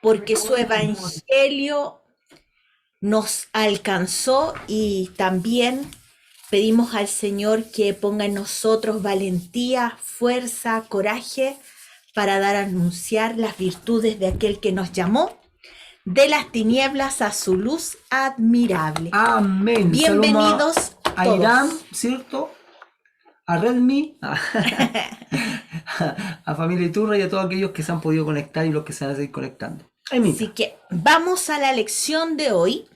porque su evangelio nos alcanzó y también pedimos al Señor que ponga en nosotros valentía, fuerza, coraje para dar a anunciar las virtudes de aquel que nos llamó de las tinieblas a su luz admirable. Amén. Saloma Bienvenidos a Irán, todos. ¿cierto? A Redmi, a Familia Iturra y a todos aquellos que se han podido conectar y los que se van a seguir conectando. Así Emita. que vamos a la lección de hoy.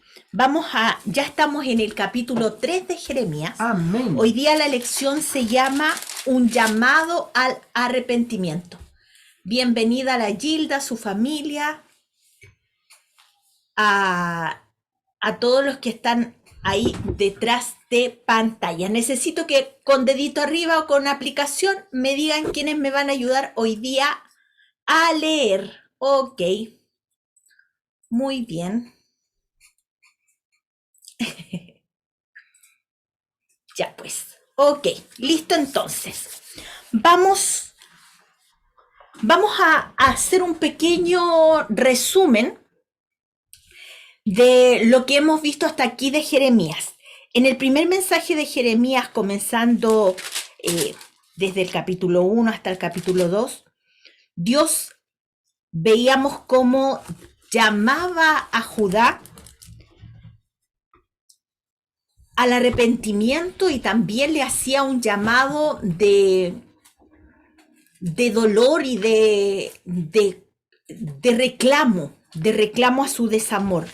Ya estamos en el capítulo 3 de Jeremías. Amén. Hoy día la lección se llama Un llamado al arrepentimiento. Bienvenida a la Gilda, a su familia, a todos los que están ahí detrás de pantalla. Necesito que con dedito arriba o con aplicación me digan quiénes me van a ayudar hoy día a leer. Ok, muy bien. Ya pues, ok, listo entonces. Vamos a hacer un pequeño resumen de lo que hemos visto hasta aquí de Jeremías. En el primer mensaje de Jeremías, comenzando desde el capítulo 1 hasta el capítulo 2, Dios veíamos cómo llamaba a Judá al arrepentimiento y también le hacía un llamado de dolor y de reclamo a su desamor.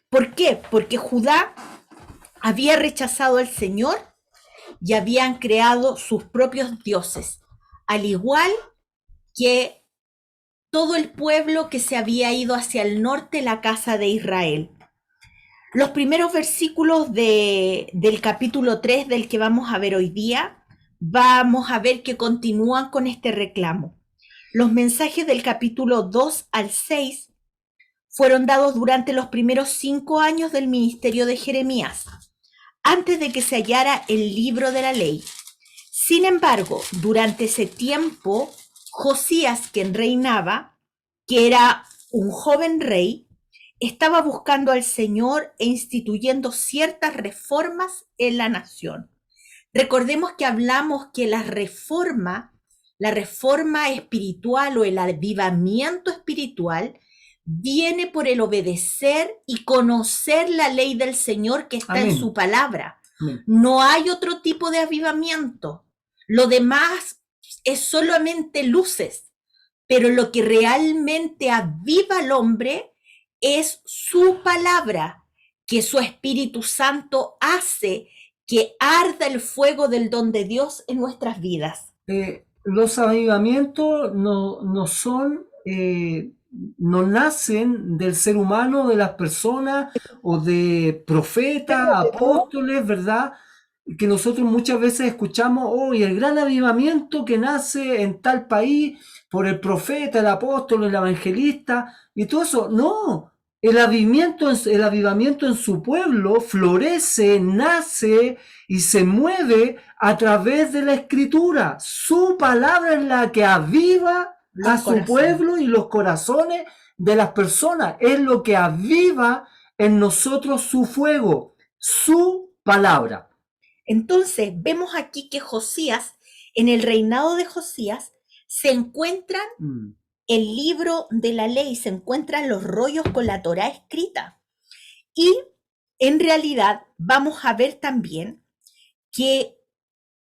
¿Por qué? Porque Judá había rechazado al Señor y habían creado sus propios dioses, al igual que todo el pueblo que se había ido hacia el norte, la casa de Israel. Los primeros versículos del capítulo 3 del que vamos a ver hoy día, vamos a ver que continúan con este reclamo. Los mensajes del capítulo 2 al 6 fueron dados durante los primeros 5 años del ministerio de Jeremías, antes de que se hallara el libro de la ley. Sin embargo, durante ese tiempo, Josías, quien reinaba, que era un joven rey, estaba buscando al Señor e instituyendo ciertas reformas en la nación. Recordemos que hablamos que la reforma espiritual o el avivamiento espiritual viene por el obedecer y conocer la ley del Señor que está en Amén. su palabra. Amén. No hay otro tipo de avivamiento. Lo demás es solamente luces, pero lo que realmente aviva al hombre es su palabra, que su Espíritu Santo hace que arda el fuego del don de Dios en nuestras vidas. Los avivamientos no son, no nacen del ser humano, de las personas o de profetas, apóstoles, ¿verdad? Que nosotros muchas veces escuchamos, oh, y el gran avivamiento que nace en tal país por el profeta, el apóstol, el evangelista, y todo eso. No, el avivamiento en su pueblo florece, nace y se mueve a través de la escritura. Su palabra es la que aviva a su pueblo y los corazones de las personas. Es lo que aviva en nosotros su fuego, su palabra. Entonces, vemos aquí que Josías, en el reinado de Josías, se encuentran el libro de la ley, se encuentran los rollos con la Torá escrita. Y en realidad vamos a ver también que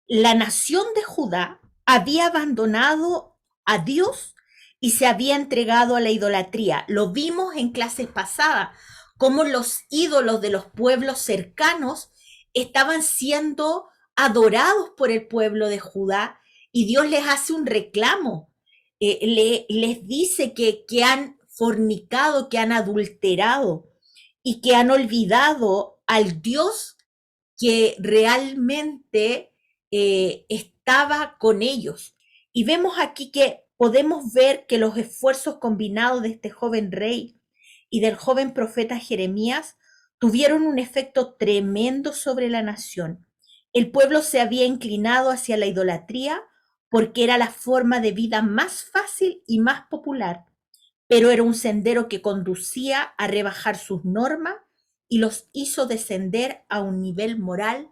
la nación de Judá había abandonado a Dios y se había entregado a la idolatría. Lo vimos en clases pasadas, cómo los ídolos de los pueblos cercanos estaban siendo adorados por el pueblo de Judá y Dios les hace un reclamo. Les dice que han fornicado, que han adulterado y que han olvidado al Dios que realmente estaba con ellos. Y vemos aquí que podemos ver que los esfuerzos combinados de este joven rey y del joven profeta Jeremías tuvieron un efecto tremendo sobre la nación. El pueblo se había inclinado hacia la idolatría porque era la forma de vida más fácil y más popular. pero era un sendero que conducía a rebajar sus normas y los hizo descender a un nivel moral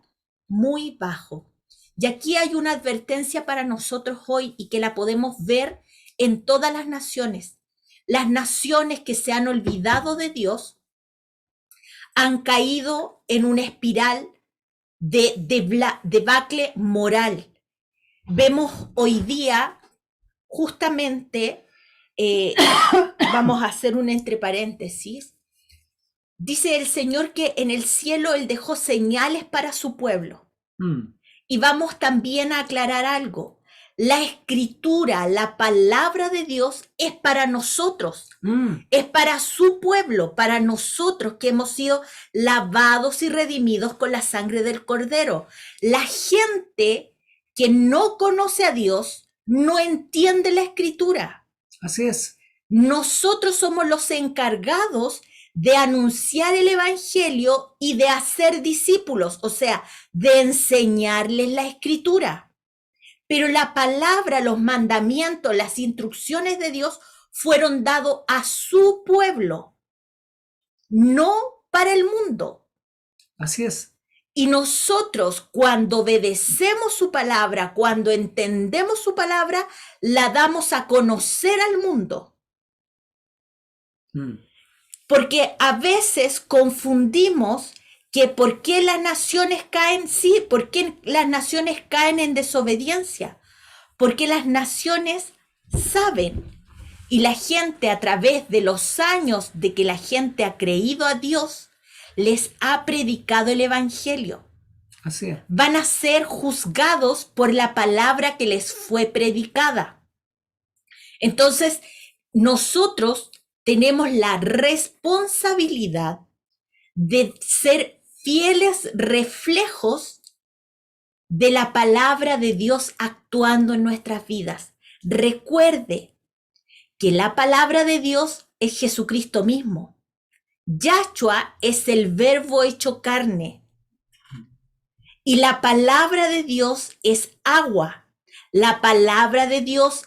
muy bajo. Y aquí hay una advertencia para nosotros hoy y que la podemos ver en todas las naciones. Las naciones que se han olvidado de Dios han caído en una espiral de debacle moral. Vemos hoy día justamente, vamos a hacer un entre paréntesis, dice el Señor que en el cielo Él dejó señales para su pueblo. Y vamos también a aclarar algo. La escritura, la palabra de Dios es para nosotros, es para su pueblo, para nosotros que hemos sido lavados y redimidos con la sangre del Cordero. La gente que no conoce a Dios no entiende la escritura. Así es. Nosotros somos los encargados de anunciar el evangelio y de hacer discípulos, o sea, de enseñarles la escritura. Pero la palabra, los mandamientos, las instrucciones de Dios fueron dados a su pueblo, no para el mundo. Así es. Y nosotros, cuando obedecemos su palabra, cuando entendemos su palabra, la damos a conocer al mundo. Porque a veces confundimos que por qué las naciones caen, sí, por qué las naciones caen en desobediencia, porque las naciones saben y la gente a través de los años de que la gente ha creído a Dios, les ha predicado el evangelio. Así es. Van a ser juzgados por la palabra que les fue predicada. Entonces, nosotros tenemos la responsabilidad de ser fieles reflejos de la palabra de Dios actuando en nuestras vidas. Recuerde que la palabra de Dios es Jesucristo mismo. Yahshua es el verbo hecho carne. Y la palabra de Dios es agua. La palabra de Dios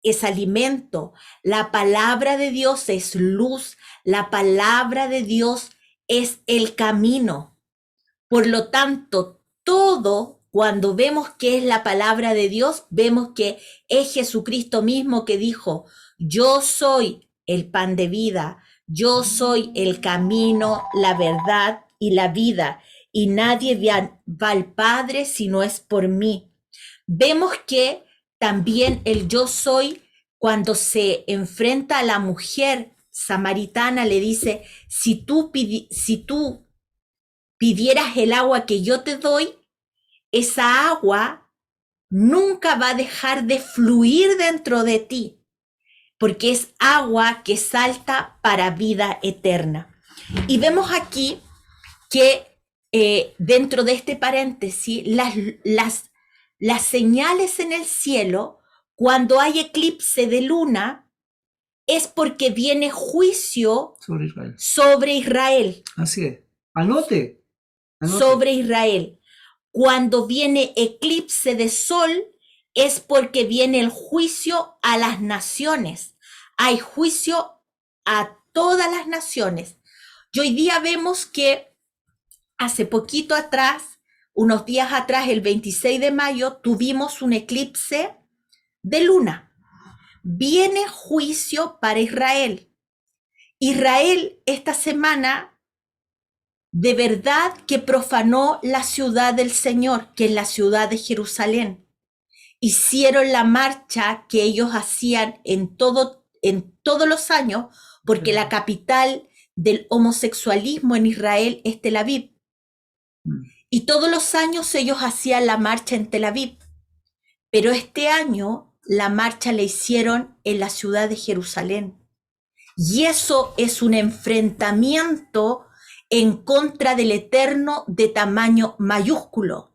es alimento. La palabra de Dios es luz. La palabra de Dios es el camino. Por lo tanto, todo, cuando vemos que es la palabra de Dios, vemos que es Jesucristo mismo que dijo, yo soy el pan de vida, yo soy el camino, la verdad y la vida, y nadie va al Padre si no es por mí. Vemos que también el yo soy, cuando se enfrenta a la mujer samaritana, le dice, si tú pidieras el agua que yo te doy, esa agua nunca va a dejar de fluir dentro de ti, porque es agua que salta para vida eterna. Y vemos aquí que dentro de este paréntesis, las señales en el cielo, cuando hay eclipse de luna, es porque viene juicio sobre Israel. Así es. Anote. Sobre Israel. Cuando viene eclipse de sol, es porque viene el juicio a las naciones. Hay juicio a todas las naciones. Y hoy día vemos que hace poquito atrás, unos días atrás, el 26 de mayo, tuvimos un eclipse de luna. Viene juicio para Israel. Israel esta semana de verdad que profanó la ciudad del Señor, que es la ciudad de Jerusalén. Hicieron la marcha que ellos hacían en todos los años, porque la capital del homosexualismo en Israel es Tel Aviv. Y todos los años ellos hacían la marcha en Tel Aviv. Pero este año la marcha la hicieron en la ciudad de Jerusalén. Y eso es un enfrentamiento en contra del Eterno de tamaño mayúsculo.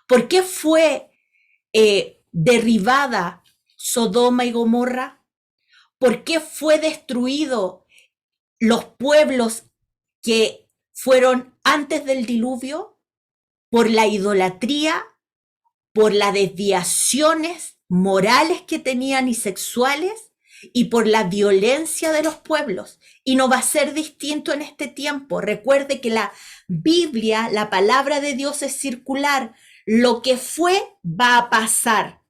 ¿Por qué fue derribada Sodoma y Gomorra? ¿Por qué fue destruido los pueblos que fueron antes del diluvio? Por la idolatría, por las desviaciones morales que tenían y sexuales, y por la violencia de los pueblos. Y no va a ser distinto en este tiempo. Recuerde que la Biblia, la palabra de Dios es circular. Lo que fue va a pasar.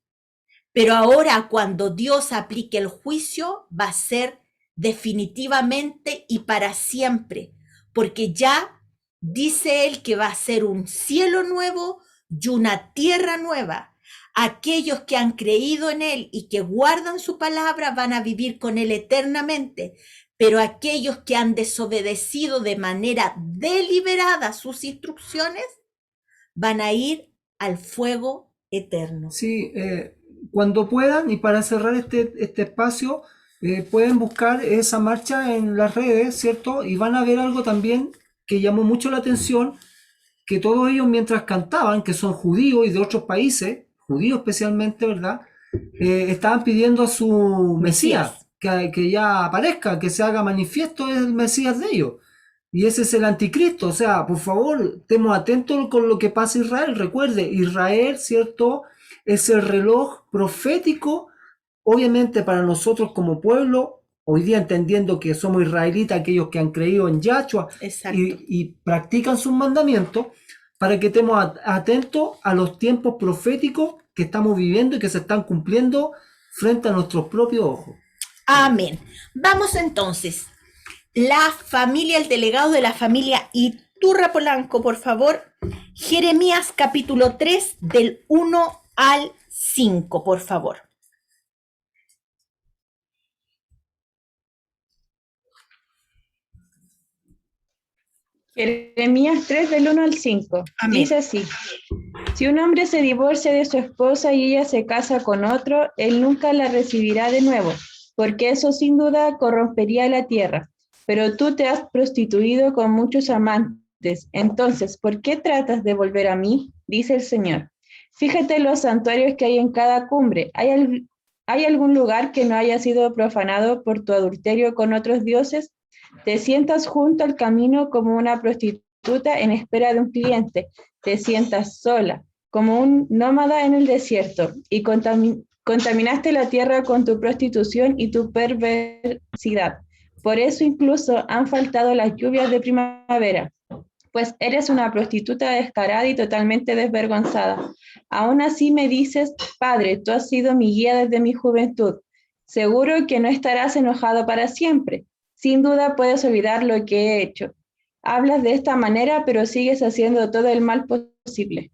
Pero ahora cuando Dios aplique el juicio, va a ser definitivamente y para siempre. Porque ya dice él que va a ser un cielo nuevo y una tierra nueva. Aquellos que han creído en él y que guardan su palabra van a vivir con él eternamente. Pero aquellos que han desobedecido de manera deliberada sus instrucciones van a ir al fuego eterno. Sí, cuando puedan, y para cerrar este espacio, pueden buscar esa marcha en las redes, ¿cierto? Y van a ver algo también que llamó mucho la atención, que todos ellos mientras cantaban, que son judíos y de otros países, judíos especialmente, ¿verdad? Estaban pidiendo a su Mesías, que ya aparezca, que se haga manifiesto el Mesías de ellos. Y ese es el anticristo. O sea, por favor, estemos atentos con lo que pasa en Israel. Recuerde, Israel, ¿cierto? Es el reloj profético, obviamente para nosotros como pueblo, hoy día entendiendo que somos israelitas, aquellos que han creído en Yahshua y practican sus mandamientos, para que estemos atentos a los tiempos proféticos que estamos viviendo y que se están cumpliendo frente a nuestros propios ojos. Amén. Vamos entonces. La familia, el delegado de la familia Iturra Polanco, por favor. Jeremías capítulo 3 del 1 al 5, por favor. Jeremías 3 del 1 al 5. Amén. Dice así: si un hombre se divorcia de su esposa y ella se casa con otro, él nunca la recibirá de nuevo, porque eso sin duda corrompería la tierra. Pero tú te has prostituido con muchos amantes. Entonces, ¿por qué tratas de volver a mí? Dice el Señor. Fíjate los santuarios que hay en cada cumbre. ¿Hay algún lugar que no haya sido profanado por tu adulterio con otros dioses? Te sientas junto al camino como una prostituta en espera de un cliente. Te sientas sola, como un nómada en el desierto, y contaminaste la tierra con tu prostitución y tu perversidad. Por eso incluso han faltado las lluvias de primavera, pues eres una prostituta descarada y totalmente desvergonzada. Aún así me dices: Padre, tú has sido mi guía desde mi juventud. Seguro que no estarás enojado para siempre. Sin duda puedes olvidar lo que he hecho. Hablas de esta manera, pero sigues haciendo todo el mal posible.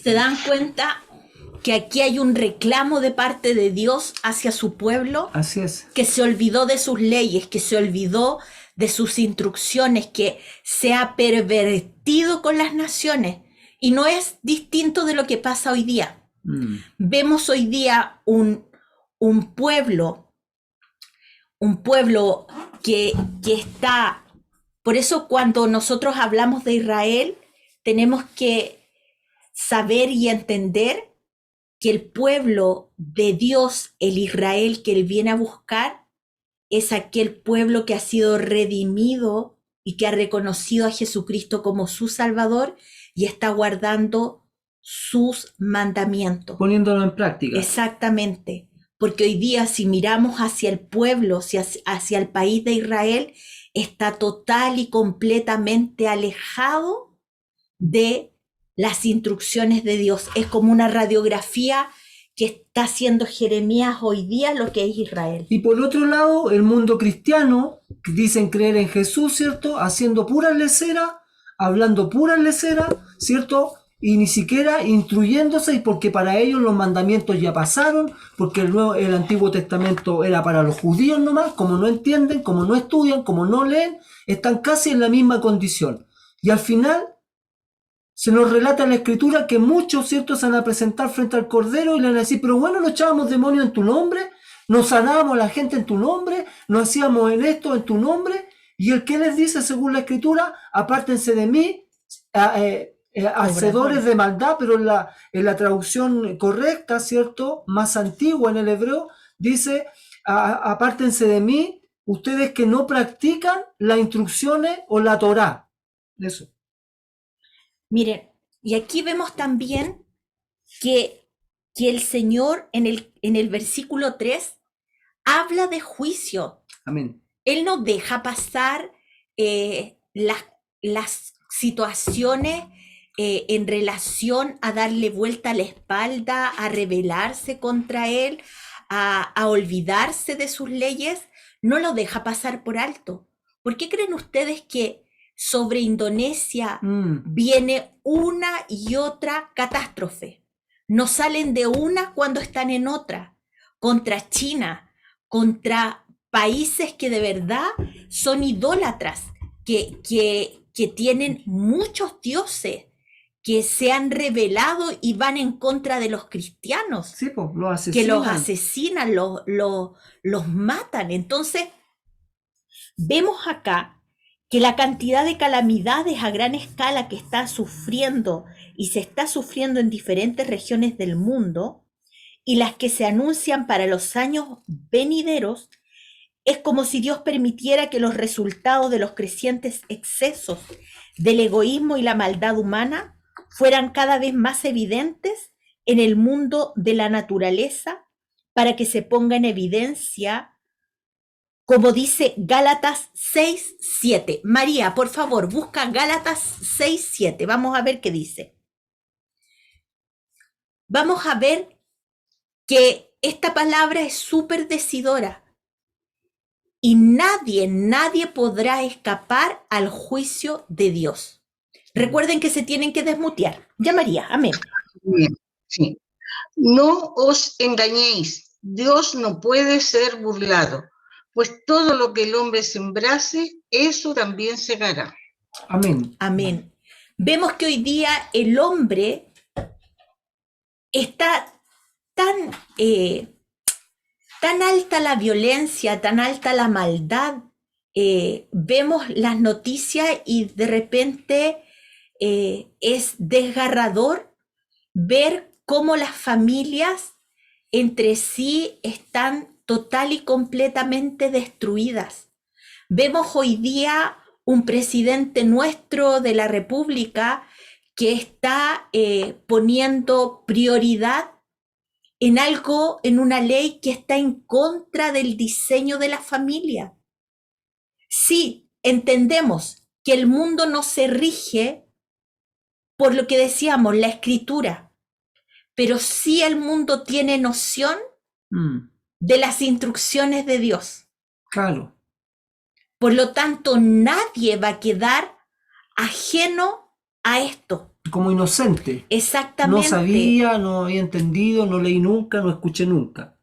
¿Se dan cuenta que aquí hay un reclamo de parte de Dios hacia su pueblo? Así es. Que se olvidó de sus leyes, que se olvidó de sus instrucciones, que se ha pervertido con las naciones. Y no es distinto de lo que pasa hoy día. Vemos hoy día un pueblo que está... Por eso cuando nosotros hablamos de Israel, tenemos que saber y entender que el pueblo de Dios, el Israel que él viene a buscar, es aquel pueblo que ha sido redimido y que ha reconocido a Jesucristo como su Salvador y está guardando sus mandamientos. Poniéndolo en práctica. Exactamente. Porque hoy día si miramos hacia el pueblo, hacia el país de Israel, está total y completamente alejado de las instrucciones de Dios. Es como una radiografía que está haciendo Jeremías hoy día lo que es Israel. Y por otro lado, el mundo cristiano, que dicen creer en Jesús, ¿cierto? Haciendo pura lecera, hablando pura lecera, ¿cierto? Y ni siquiera instruyéndose, y porque para ellos los mandamientos ya pasaron, porque el Antiguo Testamento era para los judíos nomás, como no entienden, como no estudian, como no leen, están casi en la misma condición. Y al final se nos relata en la Escritura que muchos, ¿cierto?, se van a presentar frente al Cordero y le van a decir: pero bueno, no echábamos demonios en tu nombre, nos sanábamos a la gente en tu nombre, nos hacíamos en esto en tu nombre. Y el que les dice, según la Escritura: apártense de mí, hacedores de maldad, pero en la traducción correcta, ¿cierto?, más antigua en el hebreo, dice: apártense de mí, ustedes que no practican las instrucciones o la Torá. Eso. Miren, y aquí vemos también que el Señor en el versículo 3 habla de juicio. Amén. Él no deja pasar las situaciones en relación a darle vuelta a la espalda, a rebelarse contra él, a olvidarse de sus leyes. No lo deja pasar por alto. ¿Por qué creen ustedes que sobre Indonesia viene una y otra catástrofe? No salen de una cuando están en otra. Contra China, contra países que de verdad son idólatras, que tienen muchos dioses, que se han rebelado y van en contra de los cristianos. Sí, pues, los asesinan. Que los asesinan, los matan. Entonces, vemos acá que la cantidad de calamidades a gran escala que está sufriendo y se está sufriendo en diferentes regiones del mundo y las que se anuncian para los años venideros, es como si Dios permitiera que los resultados de los crecientes excesos del egoísmo y la maldad humana fueran cada vez más evidentes en el mundo de la naturaleza, para que se ponga en evidencia, como dice Gálatas 6:7. María, por favor, busca Gálatas 6:7. Vamos a ver qué dice. Vamos a ver que esta palabra es súper decidora. Y nadie podrá escapar al juicio de Dios. Recuerden que se tienen que desmutear. Ya, María, amén. Bien, sí. No os engañéis, Dios no puede ser burlado, pues todo lo que el hombre sembrase, eso también segará. Amén. Amén. Vemos que hoy día el hombre está tan alta la violencia, tan alta la maldad. Vemos las noticias y de repente es desgarrador ver cómo las familias entre sí están total y completamente destruidas. Vemos hoy día un presidente nuestro de la República que está poniendo prioridad en algo, en una ley que está en contra del diseño de la familia. Sí, entendemos que el mundo no se rige por lo que decíamos, la escritura, pero sí el mundo tiene noción de las instrucciones de Dios. Claro. Por lo tanto, nadie va a quedar ajeno a esto. Como inocente. Exactamente. No sabía, no había entendido, no leí nunca, no escuché nunca.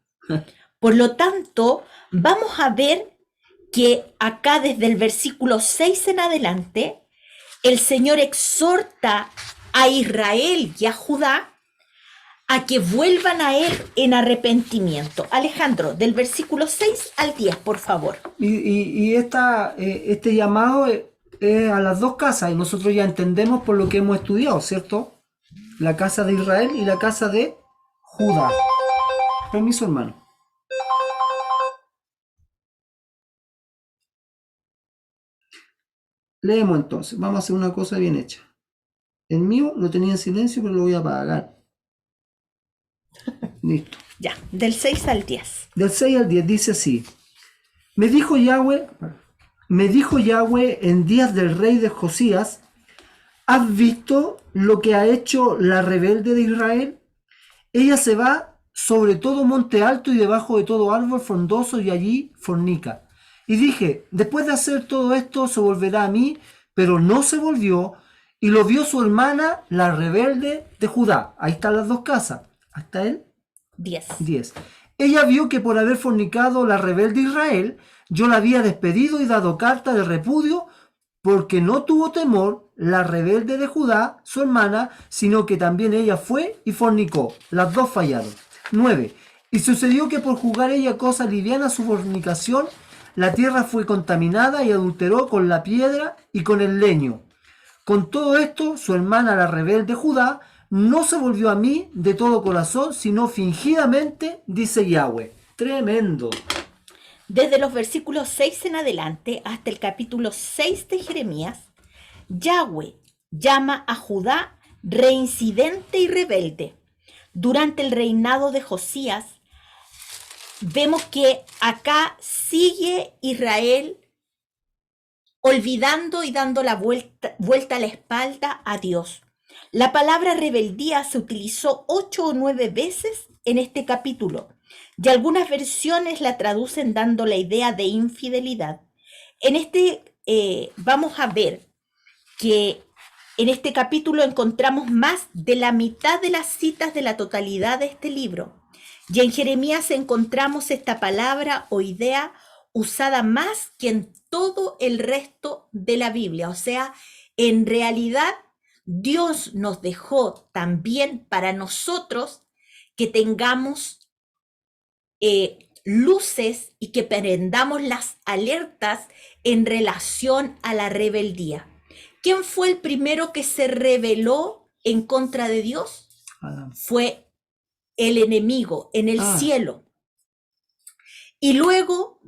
Por lo tanto, vamos a ver que acá desde el versículo 6 en adelante, el Señor exhorta a Israel y a Judá a que vuelvan a Él en arrepentimiento. Alejandro, del versículo 6 al 10, por favor. Y este llamado es a las dos casas, y nosotros ya entendemos por lo que hemos estudiado, ¿cierto? La casa de Israel y la casa de Judá. Permiso, hermano. Leemos entonces, vamos a hacer una cosa bien hecha. El mío lo tenía en silencio, pero lo voy a apagar. Listo. Ya, del 6 al 10. Del 6 al 10 dice así. Me dijo Yahweh en días del rey de Josías, ¿has visto lo que ha hecho la rebelde de Israel? Ella se va sobre todo monte alto y debajo de todo árbol frondoso y allí fornica. Y dije, después de hacer todo esto se volverá a mí, pero no se volvió, y lo vio su hermana, la rebelde de Judá. Ahí están las dos casas. ¿Hasta él? 10. Ella vio que por haber fornicado la rebelde Israel, yo la había despedido y dado carta de repudio, porque no tuvo temor la rebelde de Judá, su hermana, sino que también ella fue y fornicó. Las dos fallaron. 9. Y sucedió que por jugar ella cosa liviana su fornicación, la tierra fue contaminada y adulteró con la piedra y con el leño. Con todo esto, su hermana la rebelde Judá no se volvió a mí de todo corazón, sino fingidamente, dice Yahweh. Tremendo. Desde los versículos 6 en adelante hasta el capítulo 6 de Jeremías, Yahweh llama a Judá reincidente y rebelde. Durante el reinado de Josías, vemos que acá sigue Israel olvidando y dando la vuelta a la espalda a Dios. La palabra rebeldía se utilizó 8 o 9 veces en este capítulo, y algunas versiones la traducen dando la idea de infidelidad. Vamos a ver que en este capítulo encontramos más de la mitad de las citas de la totalidad de este libro. Y en Jeremías encontramos esta palabra o idea usada más que en todo el resto de la Biblia. O sea, en realidad Dios nos dejó también para nosotros que tengamos luces y que prendamos las alertas en relación a la rebeldía. ¿Quién fue el primero que se rebeló en contra de Dios? Adán. Fue el enemigo en el cielo. Y luego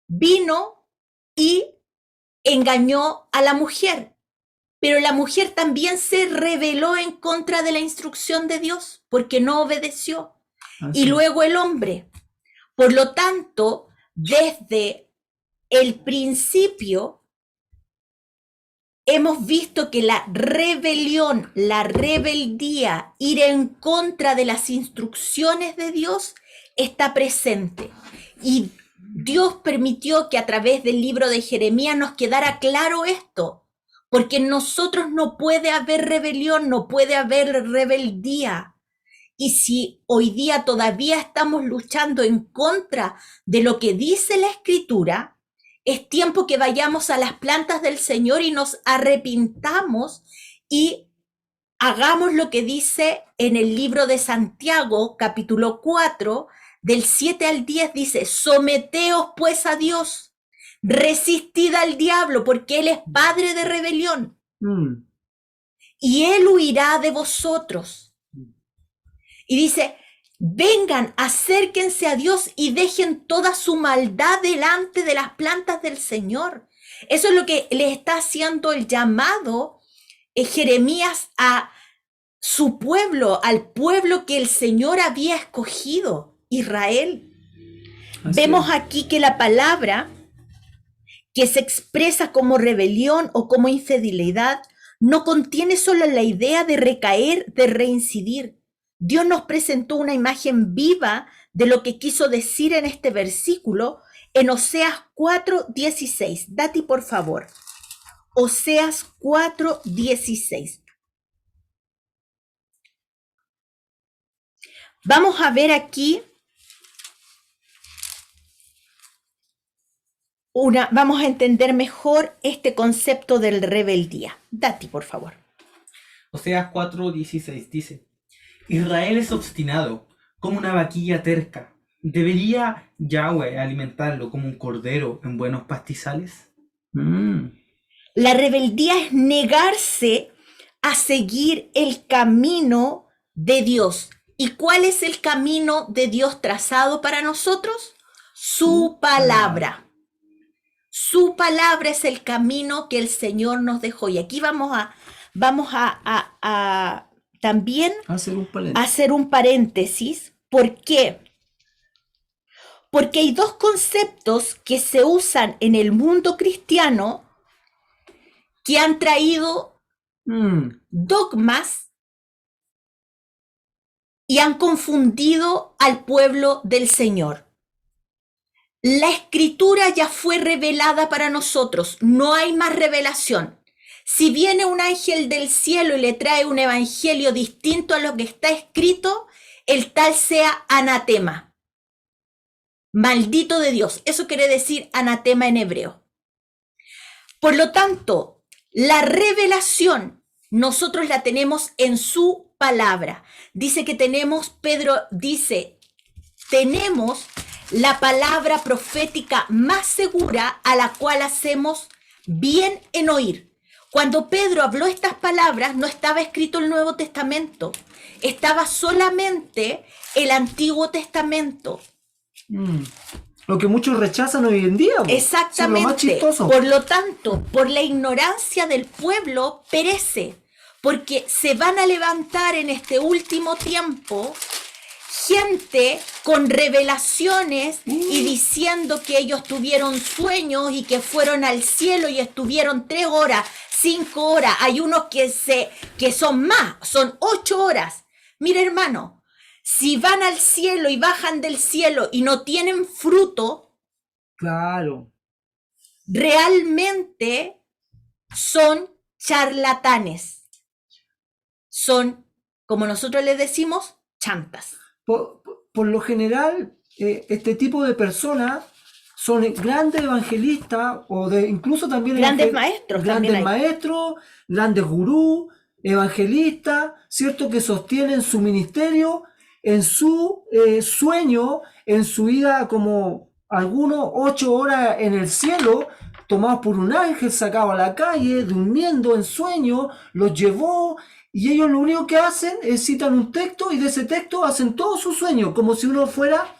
vino y engañó a la mujer. Pero la mujer también se rebeló en contra de la instrucción de Dios porque no obedeció. Y luego el hombre. Por lo tanto, desde el principio hemos visto que la rebelión, la rebeldía, ir en contra de las instrucciones de Dios está presente. Y Dios permitió que a través del libro de Jeremías nos quedara claro esto, porque en nosotros no puede haber rebelión, no puede haber rebeldía. Y si hoy día todavía estamos luchando en contra de lo que dice la Escritura, es tiempo que vayamos a las plantas del Señor y nos arrepintamos y hagamos lo que dice en el libro de Santiago, capítulo 4, del 7 al 10, dice: someteos pues a Dios, resistid al diablo, porque él es padre de rebelión, y él huirá de vosotros. Y dice: vengan, acérquense a Dios y dejen toda su maldad delante de las plantas del Señor. Eso es lo que le está haciendo el llamado Jeremías a su pueblo, al pueblo que el Señor había escogido, Israel. Vemos aquí que la palabra que se expresa como rebelión o como infidelidad no contiene solo la idea de recaer, de reincidir. Dios nos presentó una imagen viva de lo que quiso decir en este versículo en Oseas 4:16. Dati, por favor. Oseas 4:16. Vamos a ver aquí vamos a entender mejor este concepto del rebeldía. Dati, por favor. Oseas 4:16 dice: Israel es obstinado, como una vaquilla terca. ¿Debería Yahweh alimentarlo como un cordero en buenos pastizales? La rebeldía es negarse a seguir el camino de Dios. ¿Y cuál es el camino de Dios trazado para nosotros? Su palabra. Su palabra es el camino que el Señor nos dejó. Y aquí vamos a también hacer un paréntesis. ¿Por qué? Porque hay dos conceptos que se usan en el mundo cristiano que han traído dogmas y han confundido al pueblo del Señor. La Escritura ya fue revelada para nosotros, no hay más revelación. Si viene un ángel del cielo y le trae un evangelio distinto a lo que está escrito, el tal sea anatema. Maldito de Dios, eso quiere decir anatema en hebreo. Por lo tanto, la revelación nosotros la tenemos en su palabra. Dice que Pedro dice, tenemos la palabra profética más segura a la cual hacemos bien en oír. Cuando Pedro habló estas palabras, no estaba escrito el Nuevo Testamento, estaba solamente el Antiguo Testamento. Lo que muchos rechazan hoy en día. Exactamente. Lo más chistoso. Por lo tanto, por la ignorancia del pueblo perece, porque se van a levantar en este último tiempo gente con revelaciones y diciendo que ellos tuvieron sueños y que fueron al cielo y estuvieron 3 horas, 5 horas. Hay unos que son más, son 8 horas. Mira, hermano, si van al cielo y bajan del cielo y no tienen fruto, claro, realmente son charlatanes. Son, como nosotros les decimos, chantas. Por lo general, este tipo de personas son grandes evangelistas o incluso también grandes maestros, grandes gurús, evangelistas, ¿cierto? Que sostienen su ministerio en su sueño, en su vida, como algunos 8 horas en el cielo, tomados por un ángel, sacado a la calle, durmiendo en sueño, los llevó. Y ellos lo único que hacen es citan un texto y de ese texto hacen todo su sueño, como si uno fuera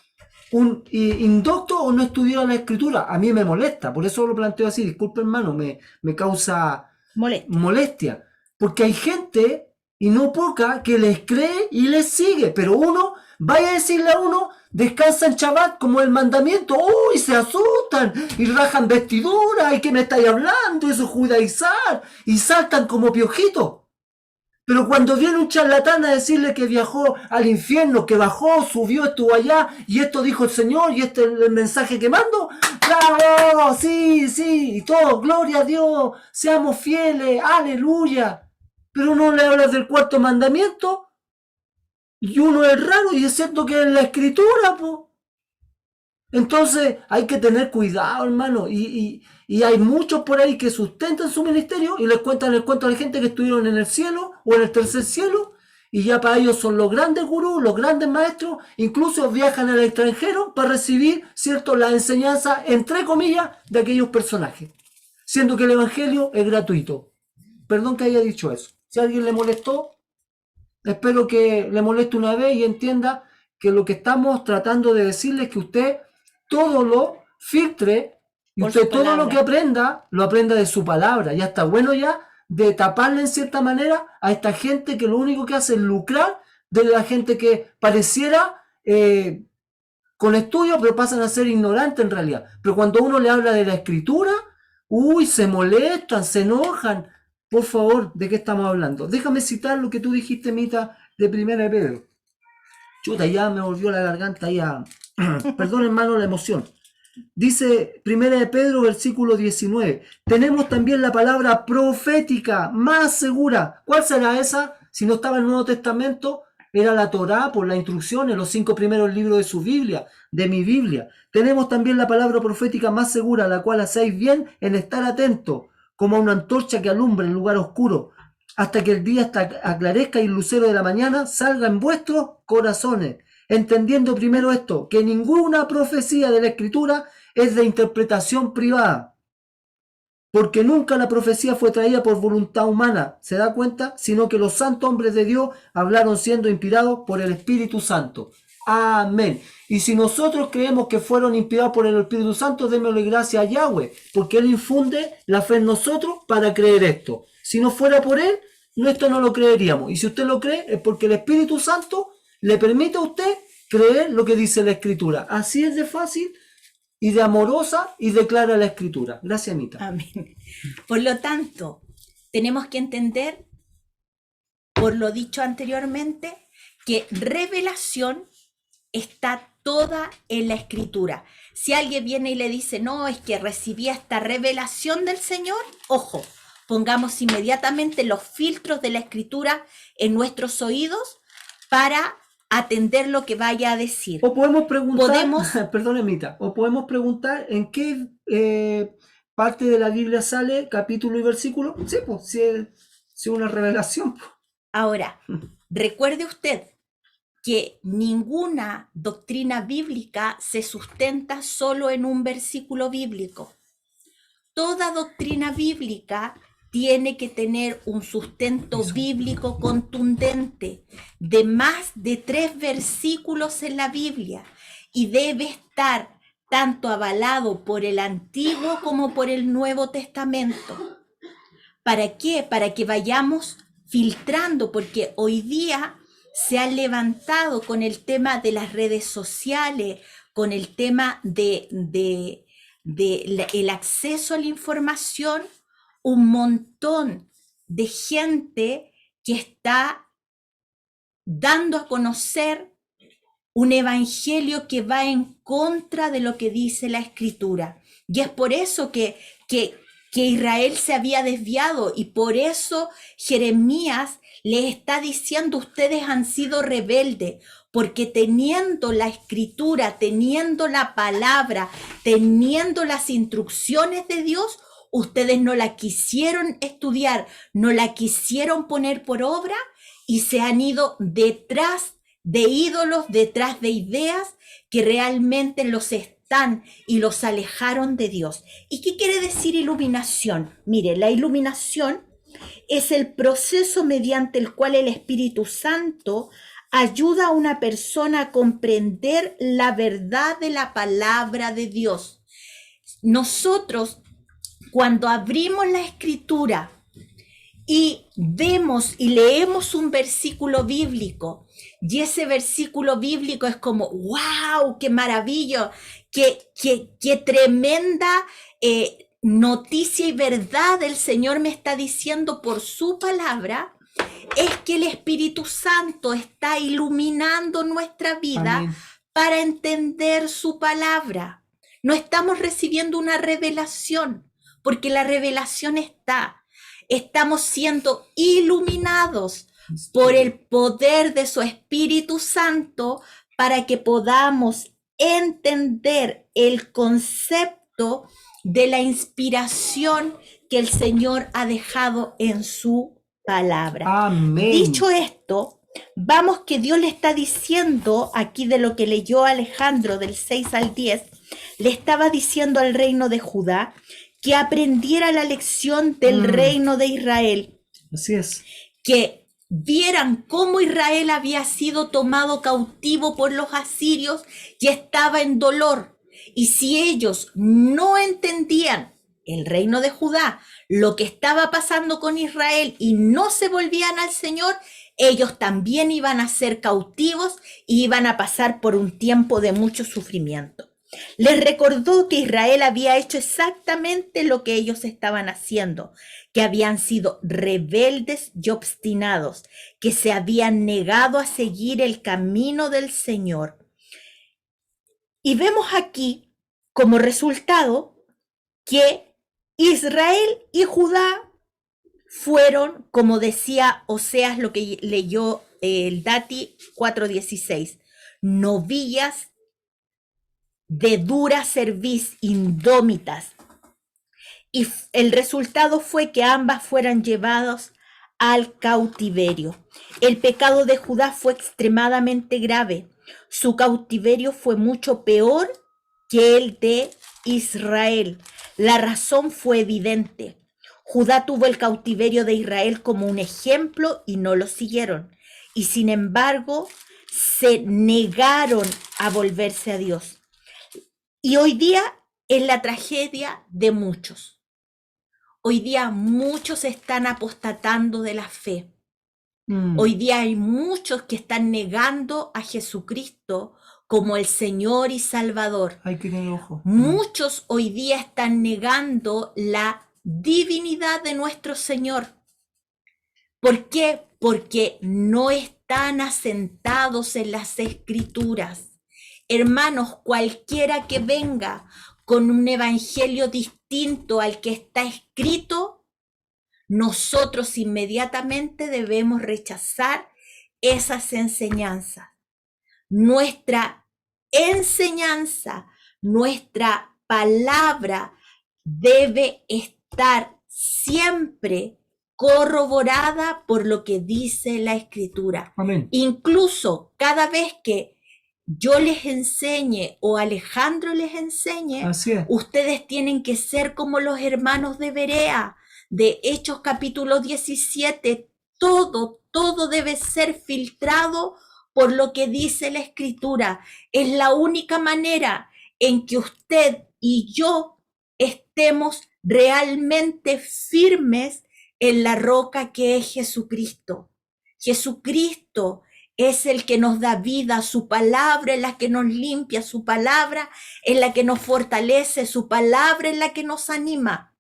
un indocto o no estudiara la escritura. A mí me molesta, por eso lo planteo así, disculpe hermano, me causa molestia. Porque hay gente, y no poca, que les cree y les sigue, pero uno, vaya a decirle a uno, descansa en Shabbat como el mandamiento, ¡uy! Se asustan y rajan vestiduras, ¿y qué me estáis hablando? Eso es judaizar, y saltan como piojitos. Pero cuando viene un charlatán a decirle que viajó al infierno, que bajó, subió, estuvo allá, y esto dijo el Señor, y este es el mensaje que mando, ¡bravo! Sí, y todo, gloria a Dios, seamos fieles, aleluya. Pero no le hablas del 4º mandamiento, y uno es raro, y es cierto que es la escritura, po. Entonces hay que tener cuidado, hermano, y hay muchos por ahí que sustentan su ministerio y les cuentan el cuento a la gente que estuvieron en el cielo o en el tercer cielo, y ya para ellos son los grandes gurús, los grandes maestros, incluso viajan al extranjero para recibir, ¿cierto?, la enseñanza, entre comillas, de aquellos personajes, siendo que el evangelio es gratuito. Perdón que haya dicho eso. Si a alguien le molestó, espero que le moleste una vez y entienda que lo que estamos tratando de decirle es que usted todo lo filtre y usted todo lo que aprenda, lo aprenda de su palabra. Ya está bueno ya de taparle en cierta manera a esta gente que lo único que hace es lucrar de la gente que pareciera con estudios, pero pasan a ser ignorantes en realidad. Pero cuando uno le habla de la escritura, uy, se molestan, se enojan. Por favor, ¿de qué estamos hablando? Déjame citar lo que tú dijiste, Mita, de 1 de Pedro. Chuta, ya me volvió la garganta ya. Perdón, hermano, la emoción. Dice 1 de Pedro, versículo 19. Tenemos también la palabra profética más segura. ¿Cuál será esa? Si no estaba en el Nuevo Testamento, era la Torá por la instrucción en los 5 primeros libros de su Biblia, de mi Biblia. Tenemos también la palabra profética más segura, la cual hacéis bien en estar atento, como a una antorcha que alumbra en lugar oscuro, hasta que el día aclarezca y el lucero de la mañana salga en vuestros corazones. Entendiendo primero esto, que ninguna profecía de la Escritura es de interpretación privada, porque nunca la profecía fue traída por voluntad humana, ¿se da cuenta? Sino que los santos hombres de Dios hablaron siendo inspirados por el Espíritu Santo. Amén. Y si nosotros creemos que fueron inspirados por el Espíritu Santo, démosle gracias a Yahweh, porque Él infunde la fe en nosotros para creer esto. Si no fuera por Él, esto no lo creeríamos. Y si usted lo cree, es porque el Espíritu Santo le permite a usted creer lo que dice la Escritura. Así es de fácil y de amorosa y de clara la Escritura. Gracias, Anita. Amén. Por lo tanto, tenemos que entender, por lo dicho anteriormente, que revelación está toda en la Escritura. Si alguien viene y le dice, no, es que recibí esta revelación del Señor, ojo, pongamos inmediatamente los filtros de la Escritura en nuestros oídos para atender lo que vaya a decir. O podemos preguntar, perdón, Emita, o podemos preguntar en qué parte de la Biblia sale capítulo y versículo. Sí, pues, si es una revelación. Ahora, recuerde usted que ninguna doctrina bíblica se sustenta solo en un versículo bíblico. Toda doctrina bíblica tiene que tener un sustento bíblico contundente de más de 3 versículos en la Biblia y debe estar tanto avalado por el Antiguo como por el Nuevo Testamento. ¿Para qué? Para que vayamos filtrando, porque hoy día se ha levantado con el tema de las redes sociales, con el tema el acceso a la información, un montón de gente que está dando a conocer un evangelio que va en contra de lo que dice la Escritura. Y es por eso que Israel se había desviado, y por eso Jeremías les está diciendo: ustedes han sido rebeldes, porque teniendo la Escritura, teniendo la palabra, teniendo las instrucciones de Dios, ustedes no la quisieron estudiar, no la quisieron poner por obra, y se han ido detrás de ídolos, detrás de ideas que realmente los están y los alejaron de Dios. ¿Y qué quiere decir iluminación? Mire, la iluminación es el proceso mediante el cual el Espíritu Santo ayuda a una persona a comprender la verdad de la palabra de Dios. Nosotros, cuando abrimos la Escritura y vemos y leemos un versículo bíblico, y ese versículo bíblico es como, wow, qué maravilla, qué tremenda noticia y verdad el Señor me está diciendo por su palabra, es que el Espíritu Santo está iluminando nuestra vida. Amén. Para entender su palabra. No estamos recibiendo una revelación, porque la revelación está. Estamos siendo iluminados por el poder de su Espíritu Santo para que podamos entender el concepto de la inspiración que el Señor ha dejado en su palabra. Amén. Dicho esto, vamos que Dios le está diciendo aquí de lo que leyó Alejandro del 6 al 10, le estaba diciendo al reino de Judá que aprendiera la lección del reino de Israel. Así es. Que vieran cómo Israel había sido tomado cautivo por los asirios y estaba en dolor. Y si ellos no entendían, el reino de Judá, lo que estaba pasando con Israel y no se volvían al Señor, ellos también iban a ser cautivos y iban a pasar por un tiempo de mucho sufrimiento. Les recordó que Israel había hecho exactamente lo que ellos estaban haciendo, que habían sido rebeldes y obstinados, que se habían negado a seguir el camino del Señor. Y vemos aquí como resultado que Israel y Judá fueron, como decía Oseas, lo que leyó el Dati 4:16, novillas de dura cerviz, indómitas. Y el resultado fue que ambas fueran llevadas al cautiverio. El pecado de Judá fue extremadamente grave. Su cautiverio fue mucho peor que el de Israel. La razón fue evidente. Judá tuvo el cautiverio de Israel como un ejemplo y no lo siguieron. Y sin embargo, se negaron a volverse a Dios. Y hoy día es la tragedia de muchos. Hoy día muchos están apostatando de la fe. Hoy día hay muchos que están negando a Jesucristo como el Señor y Salvador. Hay que tener ojo. Muchos hoy día están negando la divinidad de nuestro Señor. ¿Por qué? Porque no están asentados en las Escrituras. Hermanos, cualquiera que venga con un evangelio distinto al que está escrito, nosotros inmediatamente debemos rechazar esas enseñanzas. Nuestra enseñanza, nuestra palabra debe estar siempre corroborada por lo que dice la Escritura. Amén. Incluso cada vez que yo les enseñe o Alejandro les enseñe, ustedes tienen que ser como los hermanos de Berea, de Hechos capítulo 17. Todo debe ser filtrado por lo que dice la Escritura. Es la única manera en que usted y yo estemos realmente firmes en la roca que es Jesucristo. Jesucristo es el que nos da vida, su palabra es la que nos limpia, su palabra es la que nos fortalece, su palabra es la que nos anima.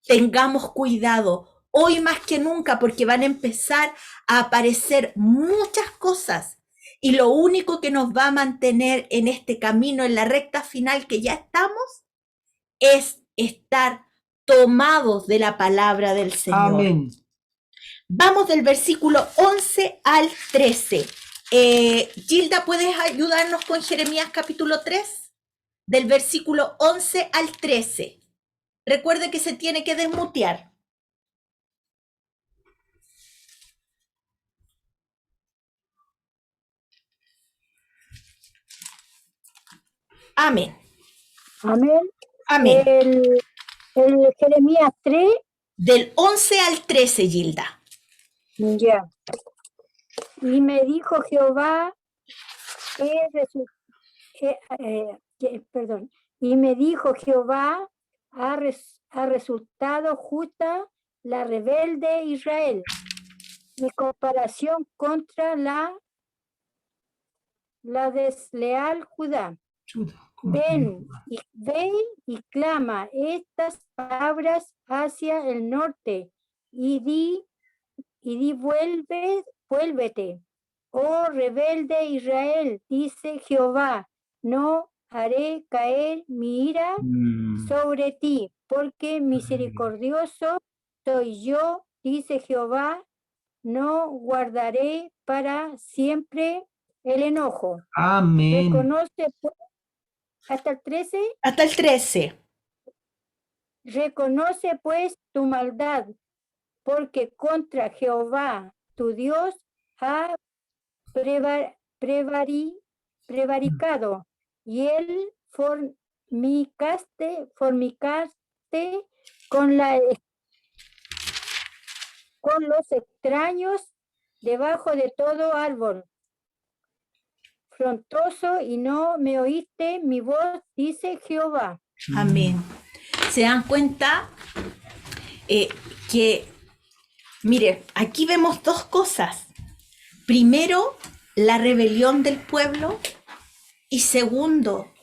Tengamos cuidado, hoy más que nunca, porque van a empezar a aparecer muchas cosas y lo único que nos va a mantener en este camino, en la recta final que ya estamos, es estar tomados de la palabra del Señor. Amén. Vamos del versículo 11 al 13. Gilda, ¿puedes ayudarnos con Jeremías capítulo 3? Del versículo 11 al 13. Recuerde que se tiene que desmutear. Amén. Amén. Amén. El Jeremías 3. Del 11 al 13, Gilda. Ya. Y me dijo Jehová, y me dijo Jehová, ha resultado justa la rebelde Israel, en comparación contra la desleal Judá. Ven y clama estas palabras hacia el norte y di vuélvete, oh rebelde Israel, dice Jehová, no haré caer mi ira sobre ti, porque misericordioso soy yo, dice Jehová, no guardaré para siempre el enojo. Amén. Reconoce hasta el 13. Hasta el 13. Reconoce pues tu maldad, porque contra Jehová tu Dios ha prevaricado, y él fornicaste con los extraños debajo de todo árbol frondoso, y no me oíste mi voz, dice Jehová. Amén. ¿Se dan cuenta que, mire, aquí vemos dos cosas? Primero, la rebelión del pueblo, y segundo,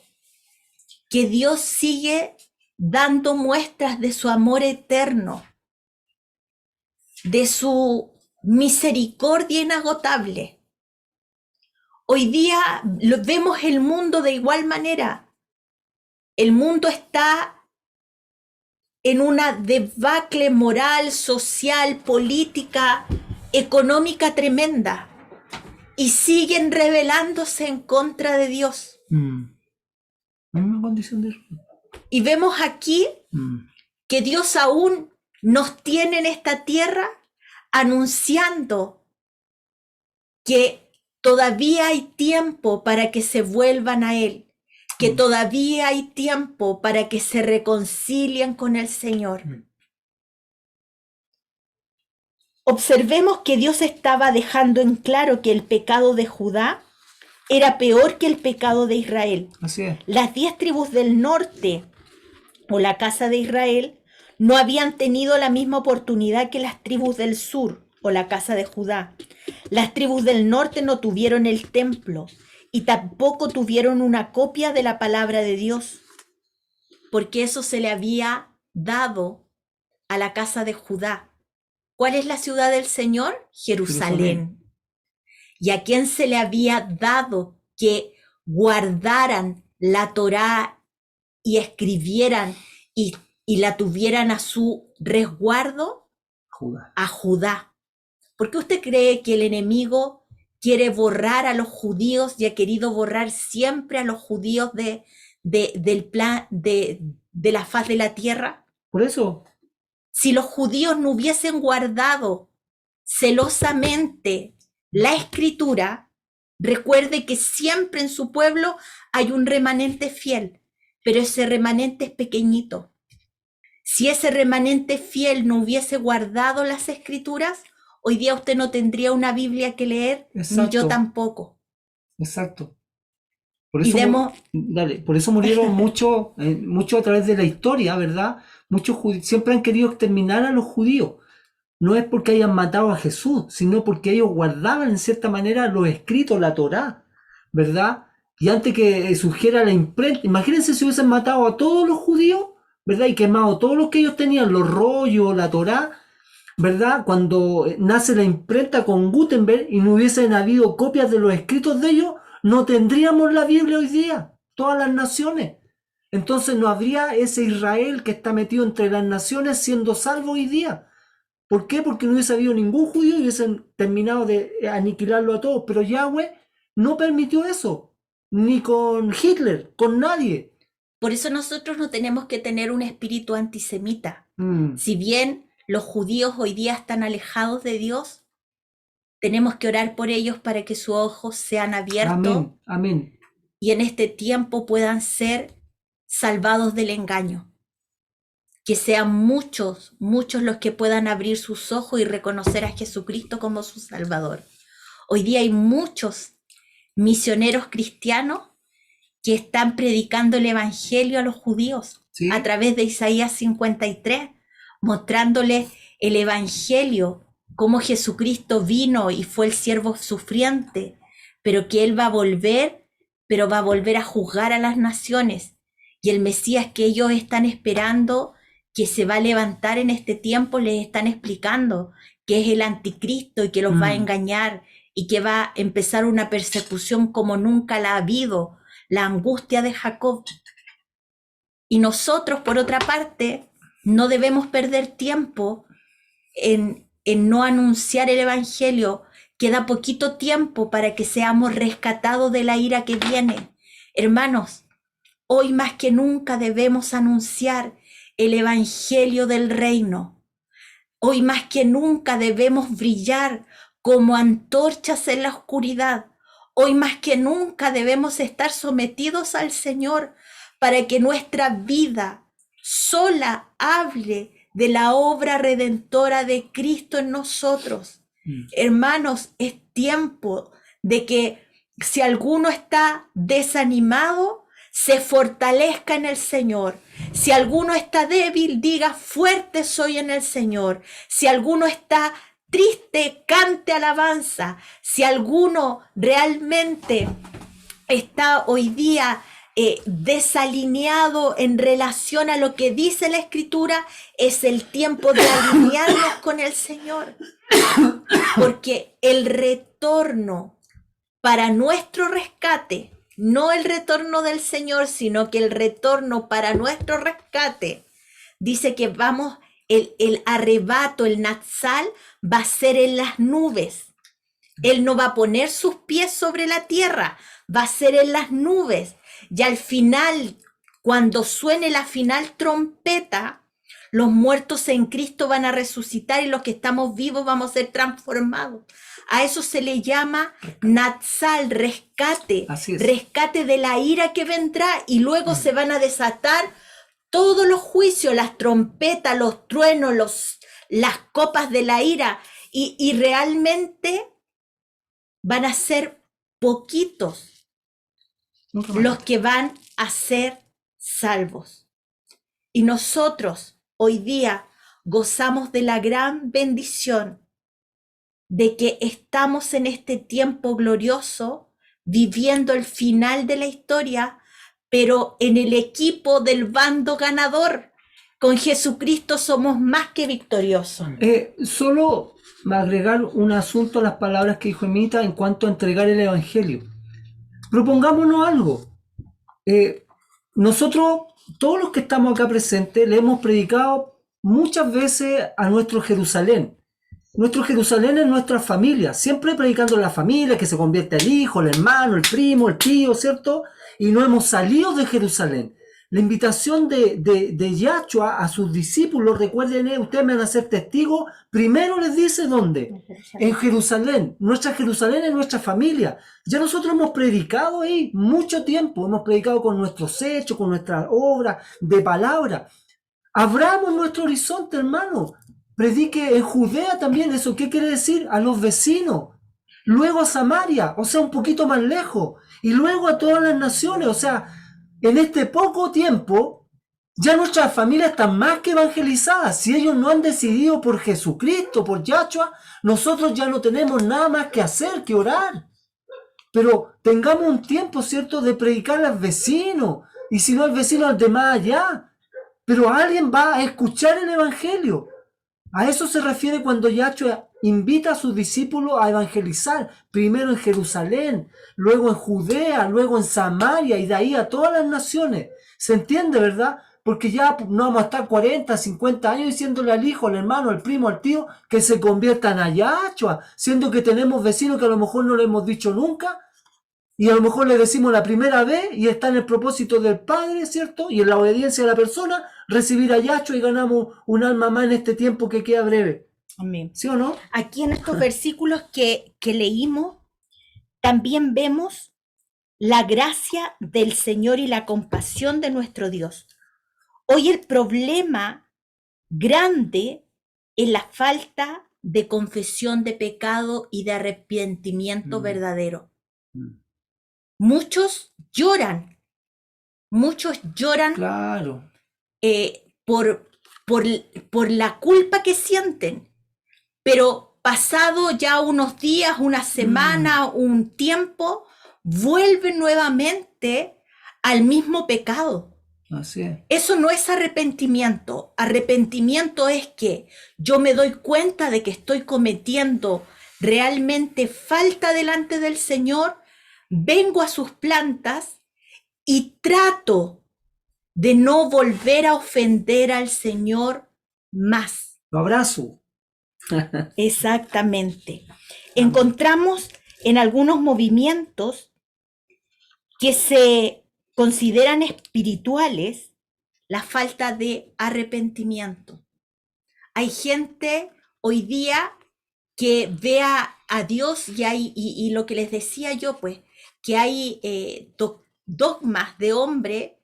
que Dios sigue dando muestras de su amor eterno, de su misericordia inagotable. Hoy día vemos el mundo de igual manera. El mundo está en una debacle moral, social, política, económica tremenda, y siguen rebelándose en contra de Dios. Misma condición de... Y vemos aquí que Dios aún nos tiene en esta tierra anunciando que todavía hay tiempo para que se vuelvan a Él, que todavía hay tiempo para que se reconcilien con el Señor. Observemos que Dios estaba dejando en claro que el pecado de Judá era peor que el pecado de Israel. Así es. Las 10 tribus del norte, o la casa de Israel, no habían tenido la misma oportunidad que las tribus del sur, o la casa de Judá. Las tribus del norte no tuvieron el templo y tampoco tuvieron una copia de la palabra de Dios, porque eso se le había dado a la casa de Judá. ¿Cuál es la ciudad del Señor? Jerusalén. ¿Y a quién se le había dado que guardaran la Torá y escribieran y la tuvieran a su resguardo? Judá. A Judá. ¿Por qué usted cree que el enemigo quiere borrar a los judíos y ha querido borrar siempre a los judíos del plan de la faz de la tierra? Por eso. Si los judíos no hubiesen guardado celosamente la escritura, recuerde que siempre en su pueblo hay un remanente fiel, pero ese remanente es pequeñito. Si ese remanente fiel no hubiese guardado las escrituras, hoy día usted no tendría una Biblia que leer, Exacto. ni yo tampoco. Exacto. Por eso, por eso murieron muchos a través de la historia, ¿verdad? Muchos siempre han querido exterminar a los judíos. no es porque hayan matado a Jesús, sino porque ellos guardaban en cierta manera los escritos, la Torá, ¿verdad? Y antes que surgiera la imprenta, imagínense si hubiesen matado a todos los judíos, ¿verdad? Y quemado todos los que ellos tenían, los rollos, la Torá, ¿verdad? Cuando nace la imprenta con Gutenberg y no hubiesen habido copias de los escritos de ellos, no tendríamos la Biblia hoy día, todas las naciones. Entonces no habría ese Israel que está metido entre las naciones siendo salvo hoy día. ¿Por qué? Porque no hubiese habido ningún judío y hubiesen terminado de aniquilarlo a todos. Pero Yahweh no permitió eso, ni con Hitler, con nadie. Por eso nosotros no tenemos que tener un espíritu antisemita. Si bien los judíos hoy día están alejados de Dios, tenemos que orar por ellos para que sus ojos sean abiertos. Amén, amén. Y en este tiempo puedan ser salvados del engaño. Que sean muchos, muchos los que puedan abrir sus ojos y reconocer a Jesucristo como su Salvador. Hoy día hay muchos misioneros cristianos que están predicando el evangelio a los judíos, ¿sí?, a través de Isaías 53, mostrándoles el evangelio, cómo Jesucristo vino y fue el siervo sufriente, pero que Él va a volver, pero va a volver a juzgar a las naciones. Y el Mesías que ellos están esperando, que se va a levantar en este tiempo, les están explicando que es el anticristo y que los va a engañar y que va a empezar una persecución como nunca la ha habido, la angustia de Jacob. Y nosotros, por otra parte, no debemos perder tiempo en no anunciar el evangelio. Queda poquito tiempo para que seamos rescatados de la ira que viene. Hermanos, hoy más que nunca debemos anunciar el evangelio del reino. Hoy más que nunca debemos brillar como antorchas en la oscuridad. Hoy más que nunca debemos estar sometidos al Señor para que nuestra vida sola hable de la obra redentora de Cristo en nosotros. Hermanos, es tiempo de que si alguno está desanimado, se fortalezca en el Señor. Si alguno está débil, diga: fuerte soy en el Señor. Si alguno está triste, cante alabanza. Si alguno realmente está hoy día desalineado en relación a lo que dice la Escritura, es el tiempo de alinearnos con el Señor. Porque el retorno para nuestro rescate, no el retorno del Señor, sino que el retorno para nuestro rescate, dice que vamos, el arrebato, el Natsal, va a ser en las nubes. Él no va a poner sus pies sobre la tierra, va a ser en las nubes. Y al final, cuando suene la final trompeta, los muertos en Cristo van a resucitar y los que estamos vivos vamos a ser transformados. A eso se le llama Natsal, rescate, rescate de la ira que vendrá, y luego se van a desatar todos los juicios, las trompetas, los truenos, las copas de la ira, y realmente van a ser poquitos los que van a ser salvos. Y nosotros hoy día gozamos de la gran bendición de que estamos en este tiempo glorioso, viviendo el final de la historia, pero en el equipo del bando ganador. Con Jesucristo somos más que victoriosos. Solo agregar un asunto a las palabras que dijo Emita en cuanto a entregar el evangelio. Propongámonos algo. Nosotros, todos los que estamos acá presentes, le hemos predicado muchas veces a nuestro Jerusalén. Nuestro Jerusalén es nuestra familia, siempre predicando a la familia, que se convierte el hijo, el hermano, el primo, el tío, ¿cierto? Y no hemos salido de Jerusalén. La invitación de Yahshua a sus discípulos, recuerden, ustedes me van a ser testigos, primero les dice ¿dónde? En Jerusalén. Nuestra Jerusalén es nuestra familia. Ya nosotros hemos predicado ahí mucho tiempo, hemos predicado con nuestros hechos, con nuestras obras de palabra. Abramos nuestro horizonte, hermano. Predique en Judea también. ¿Eso qué quiere decir? A los vecinos. Luego a Samaria, o sea, un poquito más lejos. Y luego a todas las naciones. O sea, en este poco tiempo Ya nuestras familias están más que evangelizadas. Si ellos no han decidido por Jesucristo, por Yahshua, nosotros ya no tenemos nada más que hacer que orar. Pero tengamos un tiempo, ¿cierto?, de predicar al vecino. Y si no al vecino, al de más allá. Pero alguien va a escuchar el evangelio. A eso se refiere cuando Yahshua invita a sus discípulos a evangelizar. Primero en Jerusalén, luego en Judea, luego en Samaria y de ahí a todas las naciones. ¿Se entiende, verdad? Porque ya no vamos a estar 40, 50 años diciéndole al hijo, al hermano, al primo, al tío, que se conviertan a Yahshua, siendo que tenemos vecinos que a lo mejor no le hemos dicho nunca, y a lo mejor le decimos la primera vez, y está en el propósito del Padre, ¿cierto? Y en la obediencia de la persona, recibir a Yahshua y ganamos un alma más en este tiempo que queda breve. Amén. ¿Sí o no? Aquí en estos versículos que leímos, también vemos la gracia del Señor y la compasión de nuestro Dios. Hoy el problema grande es la falta de confesión de pecado y de arrepentimiento verdadero. Muchos lloran Claro. por la culpa que sienten, pero pasado ya unos días, una semana, un tiempo, vuelven nuevamente al mismo pecado. Así es. Eso no es arrepentimiento. Arrepentimiento es que yo me doy cuenta de que estoy cometiendo realmente falta delante del Señor, vengo a sus plantas y trato de no volver a ofender al Señor más. Lo abrazo. Exactamente. Encontramos en algunos movimientos que se consideran espirituales la falta de arrepentimiento. Hay gente hoy día que ve a Dios y lo que les decía yo, pues, que hay dogmas de hombre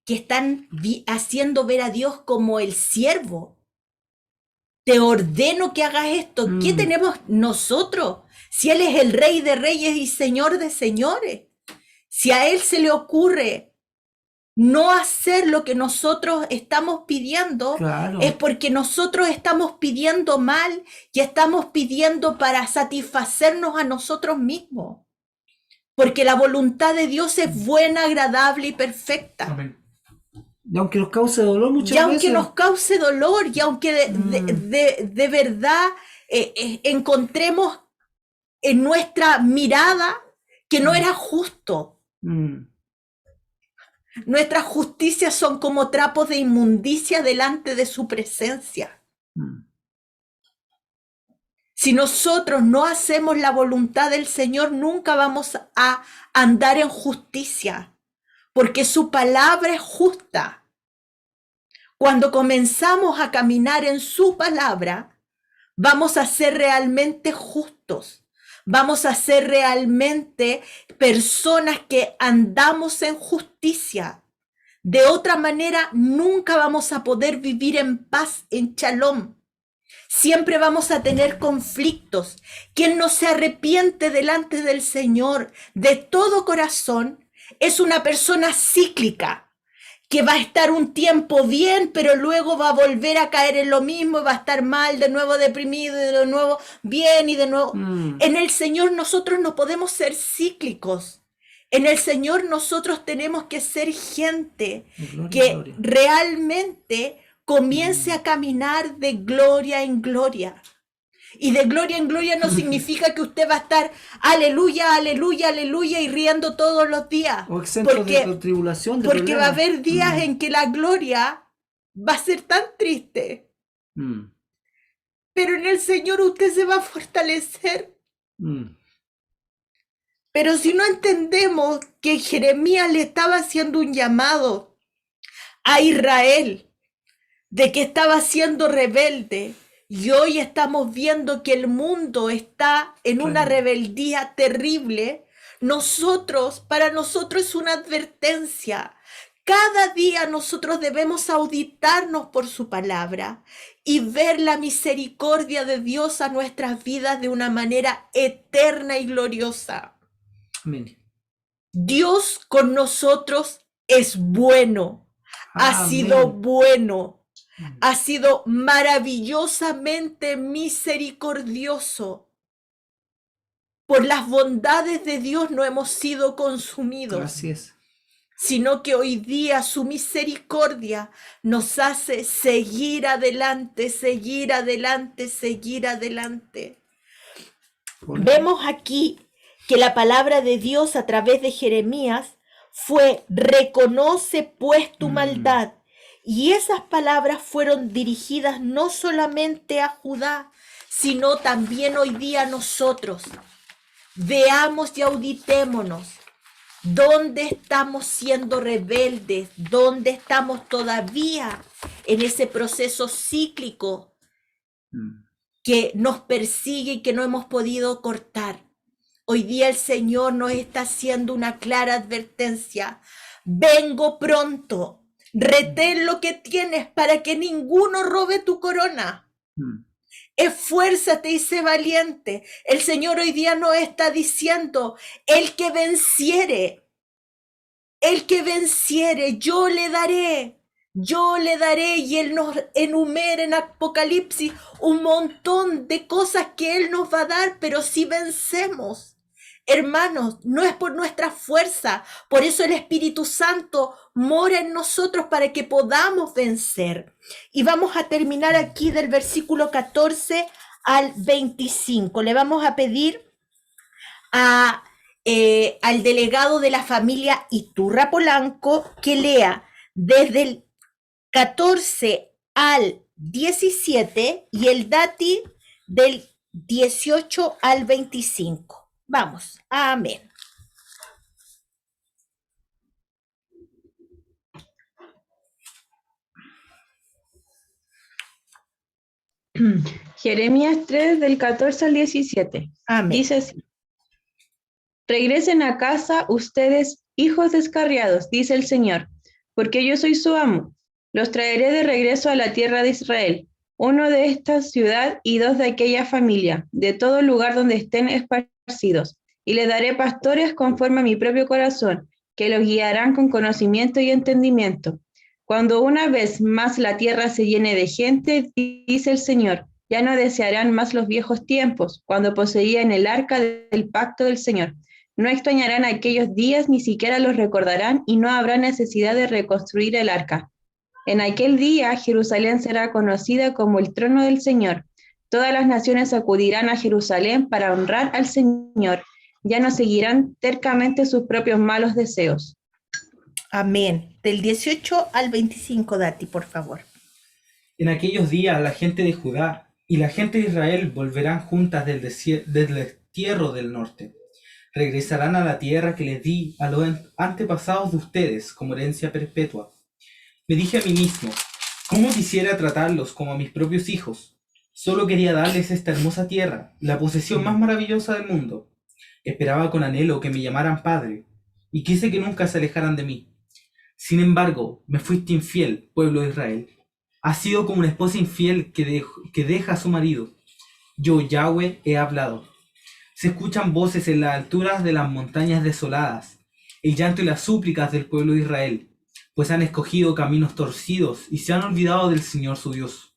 que están haciendo ver a Dios como el siervo. Te ordeno que hagas esto. ¿Qué tenemos nosotros? Si Él es el Rey de Reyes y Señor de Señores. Si a Él se le ocurre no hacer lo que nosotros estamos pidiendo, Claro. es porque nosotros estamos pidiendo mal y estamos pidiendo para satisfacernos a nosotros mismos. Porque la voluntad de Dios es buena, agradable y perfecta. Amén. Y aunque nos cause dolor muchas Y aunque veces. nos cause dolor, y aunque de verdad encontremos en nuestra mirada que no era justo. Nuestras justicias son como trapos de inmundicia delante de su presencia. Si nosotros no hacemos la voluntad del Señor, nunca vamos a andar en justicia, porque su palabra es justa. Cuando comenzamos a caminar en su palabra, vamos a ser realmente justos. Vamos a ser realmente personas que andamos en justicia. De otra manera, nunca vamos a poder vivir en paz, en shalom. Siempre vamos a tener conflictos. Quien no se arrepiente delante del Señor de todo corazón es una persona cíclica, que va a estar un tiempo bien, pero luego va a volver a caer en lo mismo y va a estar mal, de nuevo deprimido, y de nuevo bien y de nuevo. En el Señor nosotros no podemos ser cíclicos. En el Señor nosotros tenemos que ser gente que realmente comience a caminar de gloria en gloria. Y de gloria en gloria no significa que usted va a estar aleluya, aleluya, aleluya y riendo todos los días. O exento de tribulación, de porque problemas. va a haber días en que la gloria va a ser tan triste. Pero en el Señor usted se va a fortalecer. Pero si no entendemos que Jeremías le estaba haciendo un llamado a Israel de que estaba siendo rebelde, y hoy estamos viendo que el mundo está en una rebeldía terrible, para nosotros es una advertencia. Cada día nosotros debemos auditarnos por su palabra y ver la misericordia de Dios a nuestras vidas de una manera eterna y gloriosa. Amén. Dios con nosotros es bueno. ha sido bueno, ha sido maravillosamente misericordioso. Por las bondades de Dios no hemos sido consumidos. Así es. Sino que hoy día su misericordia nos hace seguir adelante, seguir adelante, seguir adelante. Vemos aquí que la palabra de Dios a través de Jeremías fue: reconoce pues tu maldad. Y esas palabras fueron dirigidas no solamente a Judá, sino también hoy día a nosotros. Veamos y auditémonos. ¿Dónde estamos siendo rebeldes? ¿Dónde estamos todavía en ese proceso cíclico que nos persigue y que no hemos podido cortar? Hoy día el Señor nos está haciendo una clara advertencia. Vengo pronto. Retén lo que tienes para que ninguno robe tu corona. Esfuérzate y sé valiente. El Señor hoy día nos está diciendo: el que venciere, yo le daré. Y Él nos enumera en Apocalipsis un montón de cosas que Él nos va a dar, pero si vencemos. Hermanos, no es por nuestra fuerza, por eso el Espíritu Santo mora en nosotros para que podamos vencer. Y vamos a terminar aquí del versículo 14 al 25. Le vamos a pedir al delegado de la familia Iturra Polanco que lea desde el 14 al 17 y el Dati del 18 al 25. Vamos, amén. Jeremías 3, del 14 al 17. Amén. Dice así: regresen a casa ustedes, hijos descarriados, dice el Señor, porque yo soy su amo. Los traeré de regreso a la tierra de Israel, uno de esta ciudad y dos de aquella familia, de todo lugar donde estén esparcidos, y les daré pastores conforme a mi propio corazón, que los guiarán con conocimiento y entendimiento. Cuando una vez más la tierra se llene de gente, dice el Señor, ya no desearán más los viejos tiempos, cuando poseían el arca del pacto del Señor. No extrañarán aquellos días, ni siquiera los recordarán, y no habrá necesidad de reconstruir el arca. En aquel día Jerusalén será conocida como el trono del Señor. Todas las naciones acudirán a Jerusalén para honrar al Señor. Ya no seguirán tercamente sus propios malos deseos. Amén. Del 18 al 25, Dati, por favor. En aquellos días la gente de Judá y la gente de Israel volverán juntas del destierro del norte. Regresarán a la tierra que les di a los antepasados de ustedes como herencia perpetua. Me dije a mí mismo, ¿cómo quisiera tratarlos como a mis propios hijos? Solo quería darles esta hermosa tierra, la posesión más maravillosa del mundo. Esperaba con anhelo que me llamaran padre, y quise que nunca se alejaran de mí. Sin embargo, me fuiste infiel, pueblo de Israel. Has sido como una esposa infiel que deja a su marido. Yo, Yahweh, he hablado. Se escuchan voces en las alturas de las montañas desoladas, el llanto y las súplicas del pueblo de Israel, pues han escogido caminos torcidos y se han olvidado del Señor su Dios.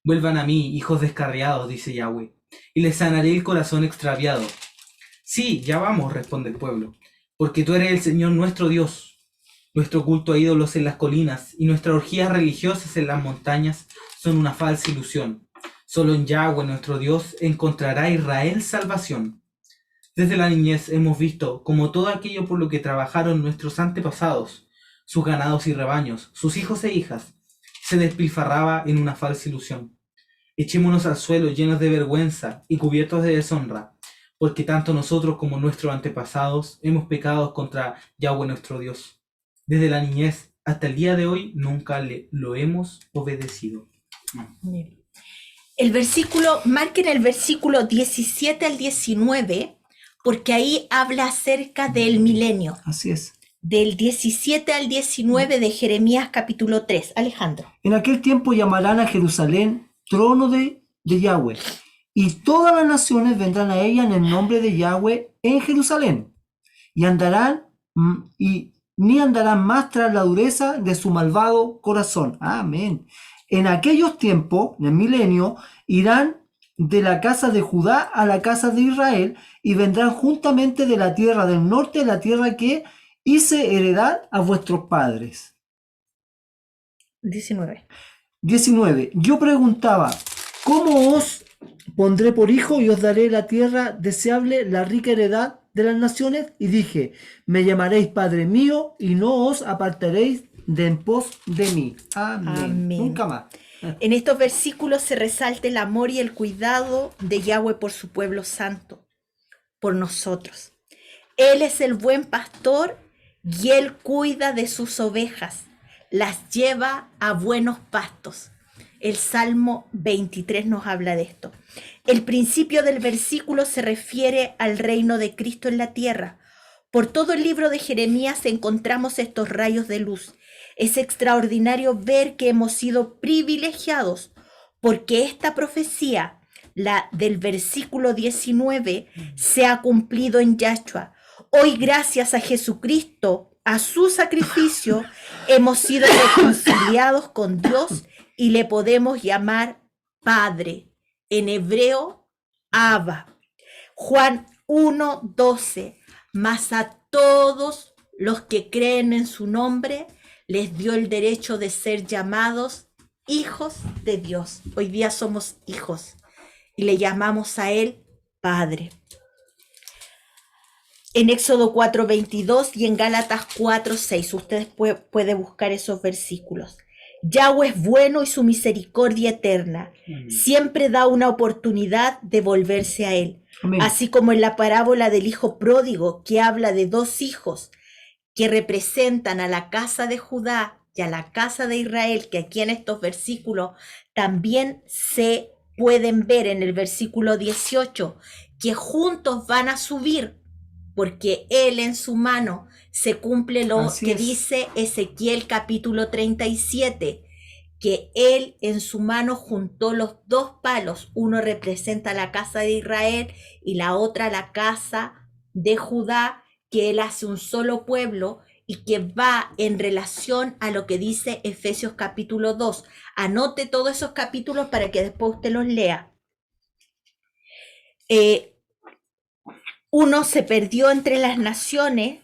Vuelvan a mí, hijos descarriados, dice Yahweh, y les sanaré el corazón extraviado. Sí, ya vamos, responde el pueblo, porque tú eres el Señor nuestro Dios. Nuestro culto a ídolos en las colinas y nuestras orgías religiosas en las montañas son una falsa ilusión. Solo en Yahweh, nuestro Dios, encontrará Israel salvación. Desde la niñez hemos visto como todo aquello por lo que trabajaron nuestros antepasados, sus ganados y rebaños, sus hijos e hijas, se despilfarraba en una falsa ilusión. Echémonos al suelo llenos de vergüenza y cubiertos de deshonra, porque tanto nosotros como nuestros antepasados hemos pecado contra Yahweh nuestro Dios. Desde la niñez hasta el día de hoy nunca lo hemos obedecido. Marquen el versículo 17 al 19, porque ahí habla acerca del milenio. Así es. Del 17 al 19 de Jeremías capítulo 3. Alejandro. En aquel tiempo llamarán a Jerusalén trono de Yahweh, y todas las naciones vendrán a ella en el nombre de Yahweh en Jerusalén, y andarán y ni andarán más tras la dureza de su malvado corazón. Amén. En aquellos tiempos, en el milenio, irán de la casa de Judá a la casa de Israel y vendrán juntamente de la tierra del norte, la tierra que hice heredar a vuestros padres. 19. Yo preguntaba, ¿cómo os pondré por hijo y os daré la tierra deseable, la rica heredad de las naciones? Y dije, me llamaréis Padre mío y no os apartaréis de en pos de mí. Amén. Amén. Nunca más. En estos versículos se resalta el amor y el cuidado de Yahweh por su pueblo santo, por nosotros. Él es el buen pastor y Él cuida de sus ovejas, las lleva a buenos pastos. El Salmo 23 nos habla de esto. El principio del versículo se refiere al reino de Cristo en la tierra. Por todo el libro de Jeremías encontramos estos rayos de luz. Es extraordinario ver que hemos sido privilegiados porque esta profecía, la del versículo 19, se ha cumplido en Yahshua. Hoy, gracias a Jesucristo, a su sacrificio, hemos sido reconciliados con Dios y le podemos llamar Padre. En hebreo, Abba. Juan 1:12. Mas a todos los que creen en su nombre, les dio el derecho de ser llamados hijos de Dios. Hoy día somos hijos y le llamamos a Él Padre. En Éxodo 4:22 y en Gálatas 4:6, ustedes pueden buscar esos versículos. Yahweh es bueno y su misericordia eterna. Siempre da una oportunidad de volverse a Él. Amén. Así como en la parábola del hijo pródigo, que habla de dos hijos que representan a la casa de Judá y a la casa de Israel, que aquí en estos versículos también se pueden ver en el versículo 18, que juntos van a subir, porque Él en su mano se cumple lo Así que es. Dice Ezequiel capítulo 37, que Él en su mano juntó los dos palos, uno representa la casa de Israel y la otra la casa de Judá, que Él hace un solo pueblo y que va en relación a lo que dice Efesios capítulo 2. Anote todos esos capítulos para que después usted los lea. Uno se perdió entre las naciones,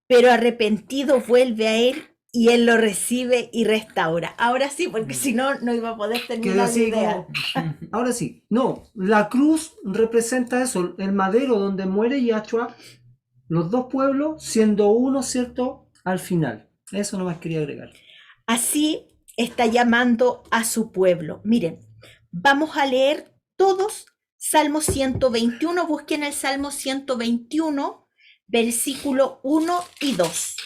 pero arrepentido vuelve a Él y Él lo recibe y restaura. Ahora sí, porque si no, no iba a poder terminar la idea. Ahora sí, no, la cruz representa eso, el madero donde muere Yahshua, los dos pueblos siendo uno, ¿cierto? Al final. Eso nomás quería agregar. Así está llamando a su pueblo. Miren, vamos a leer todos Salmo 121. Busquen el Salmo 121, versículo 1 y 2.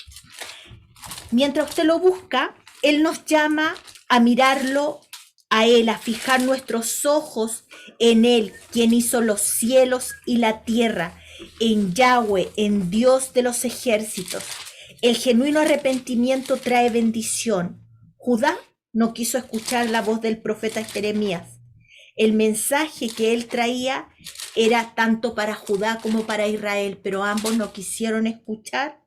Mientras usted lo busca, Él nos llama a mirarlo a Él, a fijar nuestros ojos en Él, quien hizo los cielos y la tierra, en Yahweh, en Dios de los ejércitos. El genuino arrepentimiento trae bendición. Judá no quiso escuchar la voz del profeta Jeremías. El mensaje que él traía era tanto para Judá como para Israel, pero ambos no quisieron escuchar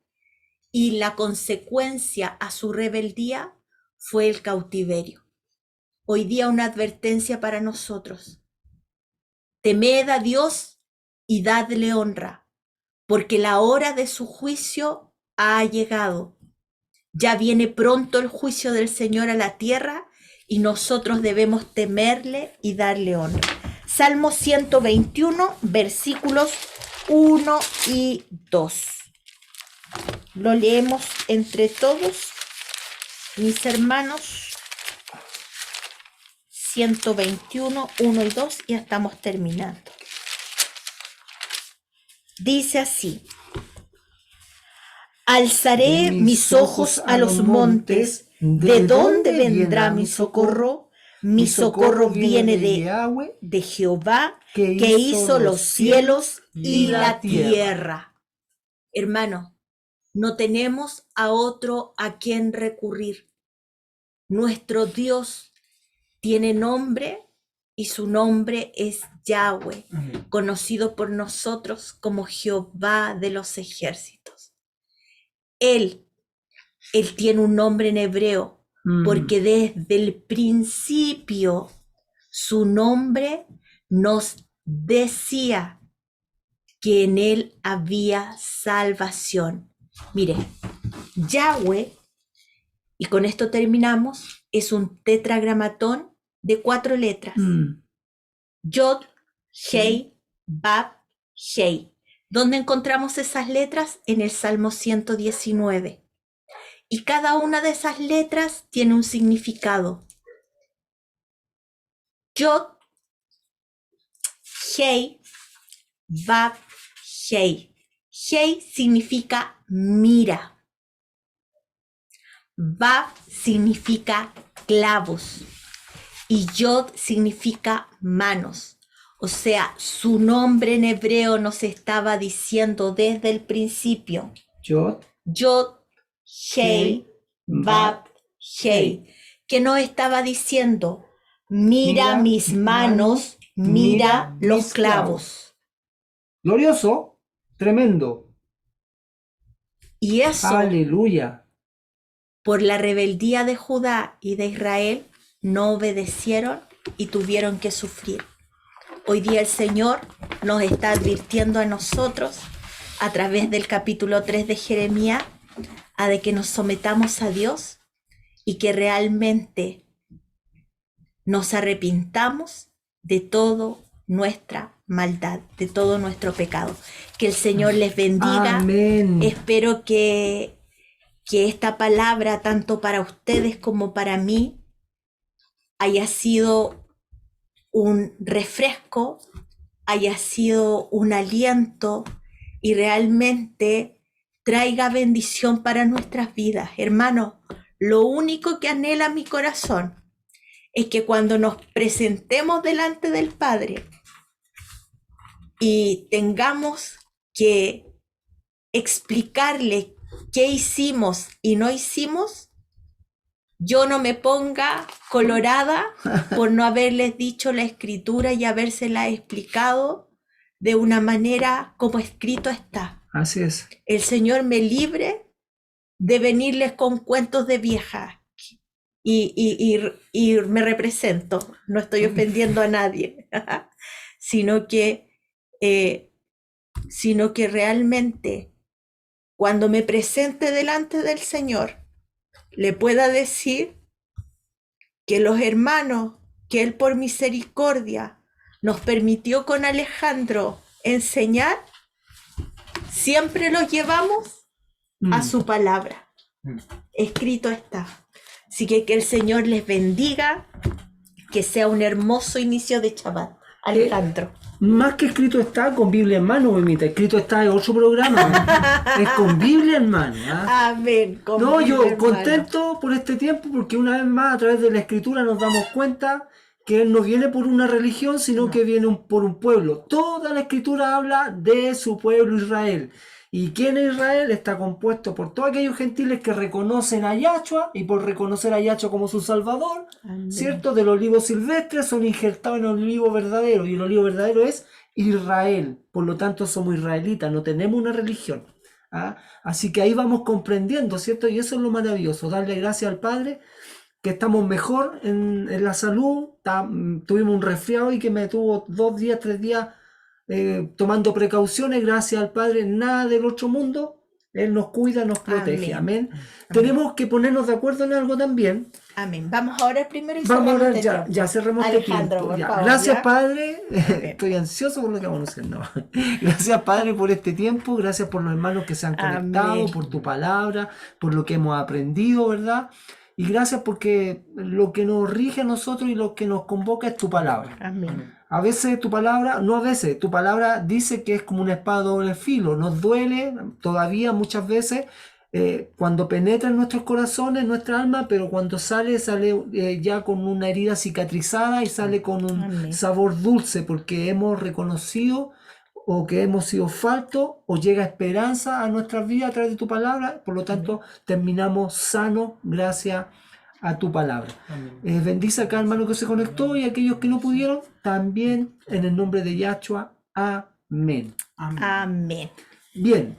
y la consecuencia a su rebeldía fue el cautiverio. Hoy día una advertencia para nosotros. Temed a Dios y dadle honra, porque la hora de su juicio ha llegado. Ya viene pronto el juicio del Señor a la tierra y nosotros debemos temerle y darle honra. Salmo 121, versículos 1 y 2. Lo leemos entre todos, mis hermanos. 121, 1 y 2, y ya estamos terminando. Dice así: alzaré mis ojos a los montes, ¿de dónde vendrá mi socorro? Mi socorro viene de Jehová, que hizo los cielos y la tierra. Hermano, no tenemos a otro a quien recurrir. Nuestro Dios tiene nombre y su nombre es Yahweh, conocido por nosotros como Jehová de los ejércitos. Él tiene un nombre en hebreo, porque desde el principio su nombre nos decía que en Él había salvación. Mire, Yahweh, y con esto terminamos, es un tetragramatón de 4 letras. Yod, Hei, Bab, Hei. ¿Dónde encontramos esas letras? En el Salmo 119. Y cada una de esas letras tiene un significado. Yod, Hei, Bab, Hei. Hei significa mira. Bab significa clavos. Y Yod significa manos. O sea, su nombre en hebreo nos estaba diciendo desde el principio. Yod, Hei, Bab, Hei. Que nos estaba diciendo, mira mis manos, mira los clavos. Glorioso, tremendo. Y eso, Aleluya. por la rebeldía de Judá y de Israel, no obedecieron y tuvieron que sufrir. Hoy día el Señor nos está advirtiendo a nosotros, a través del capítulo 3 de Jeremías, a de que nos sometamos a Dios y que realmente nos arrepintamos de toda nuestra maldad, de todo nuestro pecado. Que el Señor les bendiga. Amén. Espero que esta palabra, tanto para ustedes como para mí, haya sido un refresco, haya sido un aliento y realmente traiga bendición para nuestras vidas. Hermanos, lo único que anhela mi corazón es que cuando nos presentemos delante del Padre y tengamos que explicarle qué hicimos y no hicimos, yo no me ponga colorada por no haberles dicho la escritura y habérsela explicado de una manera como escrito está. Así es. El Señor me libre de venirles con cuentos de vieja y me represento, no estoy ofendiendo a nadie, sino que realmente cuando me presente delante del Señor, le pueda decir que los hermanos que Él por misericordia nos permitió con Alejandro enseñar, siempre los llevamos a su palabra. Escrito está. Así que el Señor les bendiga, que sea un hermoso inicio de Shabbat. Alejandro. Más que escrito está, con Biblia en mano, mamita. Escrito está en otro programa. Es con Biblia en mano. Amén. No, yo contento por este tiempo, porque una vez más a través de la escritura nos damos cuenta que Él no viene por una religión, sino que viene por un pueblo. Toda la escritura habla de su pueblo Israel. ¿Y quién es Israel? Está compuesto por todos aquellos gentiles que reconocen a Yahshua, y por reconocer a Yahshua como su Salvador, ¿cierto? Del olivo silvestre son injertados en el olivo verdadero, y el olivo verdadero es Israel. Por lo tanto somos israelitas, no tenemos una religión. Así que ahí vamos comprendiendo, ¿cierto? Y eso es lo maravilloso, darle gracias al Padre, que estamos mejor en la salud. Tuvimos un resfriado y que me tuvo 2 días, 3 días tomando precauciones, gracias al Padre, nada del otro mundo. Él nos cuida, nos protege. Amén. Tenemos que ponernos de acuerdo en algo también. Amén. Vamos a orar primero y vamos a orar, este ya cerremos este tiempo. Gracias, Padre. Estoy ansioso por lo que vamos a hacer. No. Gracias, Padre, por este tiempo. Gracias por los hermanos que se han conectado, por tu palabra, por lo que hemos aprendido, ¿verdad? Y gracias porque lo que nos rige a nosotros y lo que nos convoca es tu palabra. Amén. A veces tu palabra, no a veces, tu palabra dice que es como una espada de doble filo. Nos duele todavía muchas veces cuando penetra en nuestros corazones, en nuestra alma, pero cuando sale ya con una herida cicatrizada y sale con un sabor dulce, porque hemos reconocido o que hemos sido faltos, o llega esperanza a nuestras vidas a través de tu palabra. Por lo tanto, terminamos sanos gracias a tu palabra. Bendice a cada hermano que se conectó y a aquellos que no pudieron, también en el nombre de Yahshua. Amén. Amén. Bien.